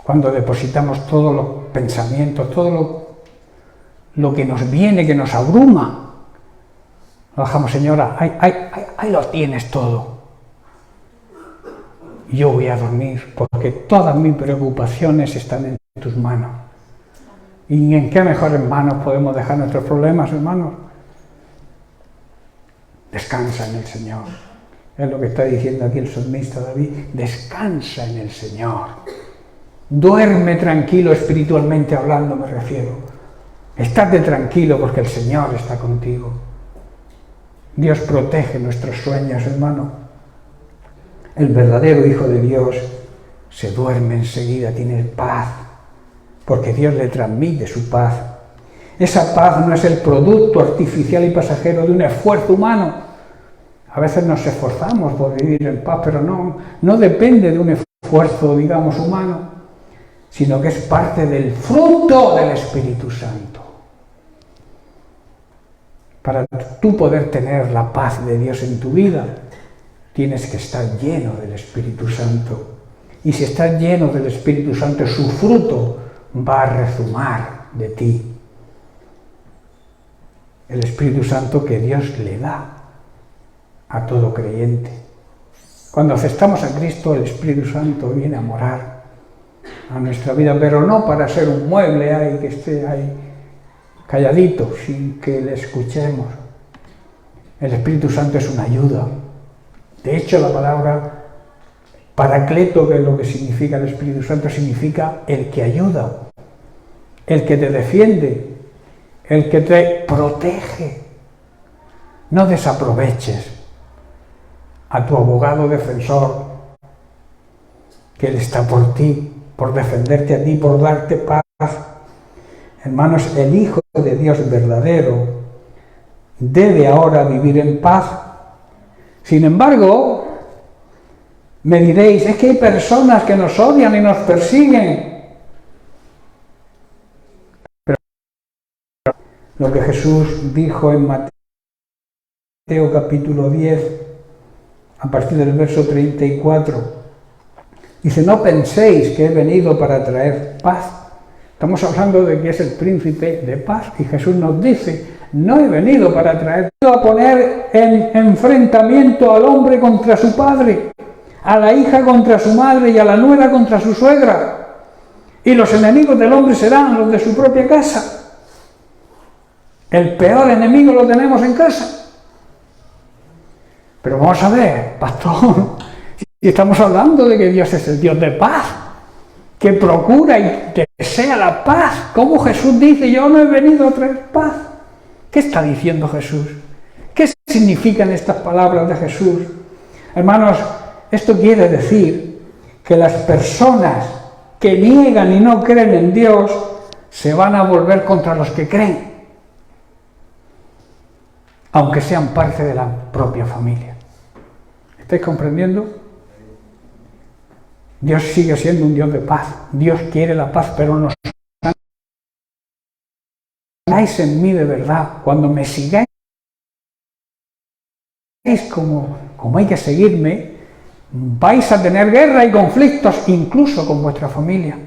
Cuando depositamos todos los pensamientos, todo lo que nos viene, que nos abruma, lo bajamos, Señora, ahí lo tienes todo. Yo voy a dormir, porque todas mis preocupaciones están en tus manos. ¿Y en qué mejores manos podemos dejar nuestros problemas, hermanos? Descansa en el Señor. Es lo que está diciendo aquí el salmista David. Descansa en el Señor. Duerme tranquilo, espiritualmente hablando me refiero. Estate tranquilo porque el Señor está contigo. Dios protege nuestros sueños, hermano. El verdadero Hijo de Dios se duerme enseguida, tiene paz, porque Dios le transmite su paz. Esa paz no es el producto artificial y pasajero de un esfuerzo humano. A veces nos esforzamos por vivir en paz, pero no depende de un esfuerzo, digamos, humano, sino que es parte del fruto del Espíritu Santo. Para tú poder tener la paz de Dios en tu vida, tienes que estar lleno del Espíritu Santo. Y si estás lleno del Espíritu Santo, su fruto va a rezumar de ti. El Espíritu Santo que Dios le da a todo creyente. Cuando aceptamos a Cristo, el Espíritu Santo viene a morar a nuestra vida, pero no para ser un mueble ahí que esté ahí calladito, sin que le escuchemos. El Espíritu Santo es una ayuda. De hecho, la palabra Paracleto, que es lo que significa el Espíritu Santo, significa el que ayuda, el que te defiende, el que te protege. No desaproveches a tu abogado defensor, que Él está por ti, por defenderte a ti, por darte paz. Hermanos, el Hijo de Dios verdadero debe ahora vivir en paz. Sin embargo, me diréis, es que hay personas que nos odian y nos persiguen. Pero lo que Jesús dijo en Mateo capítulo 10, a partir del verso 34, dice, no penséis que he venido para traer paz. Estamos hablando de que es el príncipe de paz y Jesús nos dice, no he venido para traer, he venido a poner en enfrentamiento al hombre contra su padre, a la hija contra su madre y a la nuera contra su suegra. Y los enemigos del hombre serán los de su propia casa. El peor enemigo lo tenemos en casa. Pero vamos a ver, pastor, si estamos hablando de que Dios es el Dios de paz, que procura y desea la paz, ¿cómo Jesús dice, yo no he venido a traer paz? ¿Qué está diciendo Jesús? ¿Qué significan estas palabras de Jesús? Hermanos, esto quiere decir que las personas que niegan y no creen en Dios se van a volver contra los que creen, aunque sean parte de la propia familia. ¿Estáis comprendiendo? Dios sigue siendo un Dios de paz. Dios quiere la paz, pero nos sigáis en mí de verdad. Cuando me sigáis como hay que seguirme, vais a tener guerra y conflictos, incluso con vuestra familia.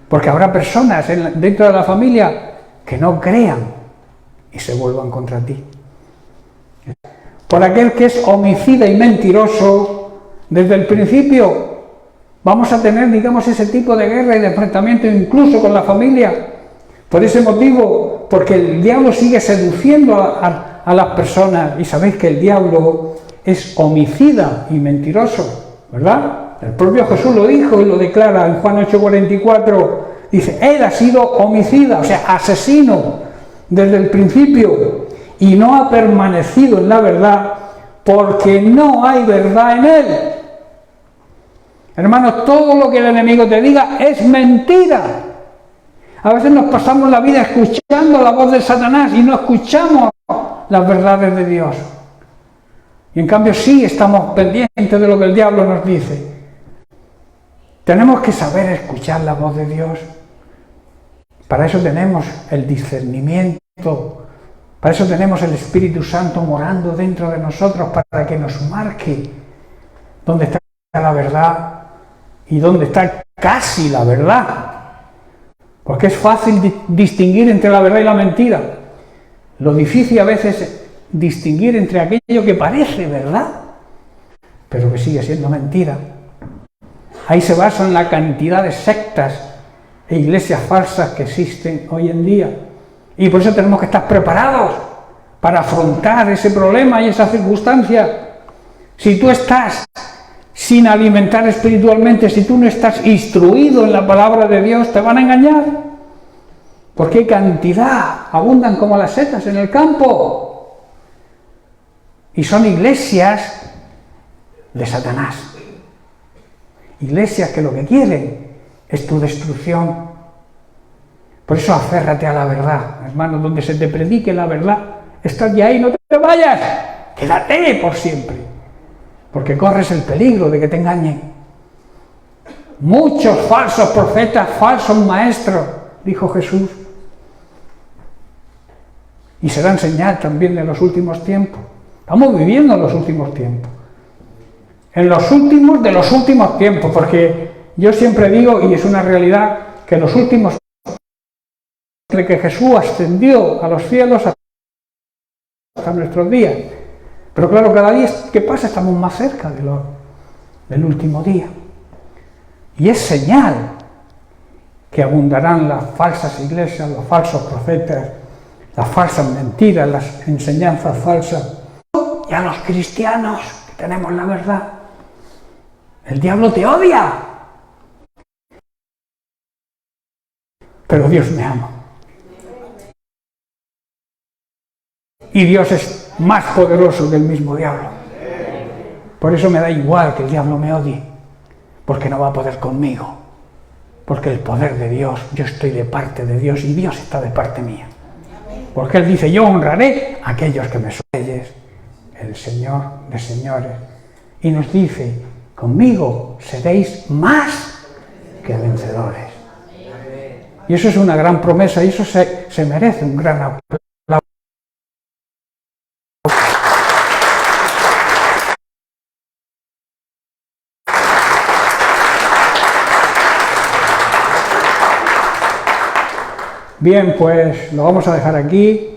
Porque habrá personas dentro de la familia que no crean y se vuelvan contra ti. Por aquel que es homicida y mentiroso, desde el principio vamos a tener, digamos, ese tipo de guerra y de enfrentamiento incluso con la familia. Por ese motivo, porque el diablo sigue seduciendo a las personas, y sabéis que el diablo es homicida y mentiroso, ¿verdad? El propio Jesús lo dijo y lo declara en Juan 8:44, dice, él ha sido homicida, o sea, asesino, desde el principio y no ha permanecido en la verdad porque no hay verdad en él. Hermanos, todo lo que el enemigo te diga es mentira. A veces nos pasamos la vida escuchando la voz de Satanás y no escuchamos las verdades de Dios. Y en cambio sí estamos pendientes de lo que el diablo nos dice. Tenemos que saber escuchar la voz de Dios. Para eso tenemos el discernimiento. Para eso tenemos el Espíritu Santo morando dentro de nosotros para que nos marque dónde está la verdad y dónde está casi la verdad. Porque es fácil distinguir entre la verdad y la mentira. Lo difícil a veces es distinguir entre aquello que parece verdad, pero que sigue siendo mentira. Ahí se basa en la cantidad de sectas e iglesias falsas que existen hoy en día. Y por eso tenemos que estar preparados para afrontar ese problema y esa circunstancia. Si tú estás sin alimentar espiritualmente, si tú no estás instruido en la palabra de Dios, te van a engañar. Porque hay cantidad, abundan como las setas en el campo. Y son iglesias de Satanás. Iglesias que lo que quieren es tu destrucción. Por eso aférrate a la verdad, hermano, donde se te predique la verdad, estás ya ahí, no te vayas, quédate por siempre, porque corres el peligro de que te engañen. Muchos falsos profetas, falsos maestros, dijo Jesús, y serán señal también de los últimos tiempos. Estamos viviendo en los últimos tiempos, en los últimos de los últimos tiempos, porque yo siempre digo, y es una realidad, que los últimos de que Jesús ascendió a los cielos hasta nuestros días. Pero claro, cada día que pasa estamos más cerca del último día. Y es señal que abundarán las falsas iglesias, los falsos profetas, las falsas mentiras, las enseñanzas falsas. Y a los cristianos que tenemos la verdad, el diablo te odia. Pero Dios me ama. Y Dios es más poderoso que el mismo diablo. Por eso me da igual que el diablo me odie, porque no va a poder conmigo. Porque el poder de Dios, yo estoy de parte de Dios y Dios está de parte mía. Porque Él dice, yo honraré a aquellos que me sometéis, el Señor de señores. Y nos dice, conmigo seréis más que vencedores. Y eso es una gran promesa y eso se merece un gran aplauso. Bien, pues lo vamos a dejar aquí.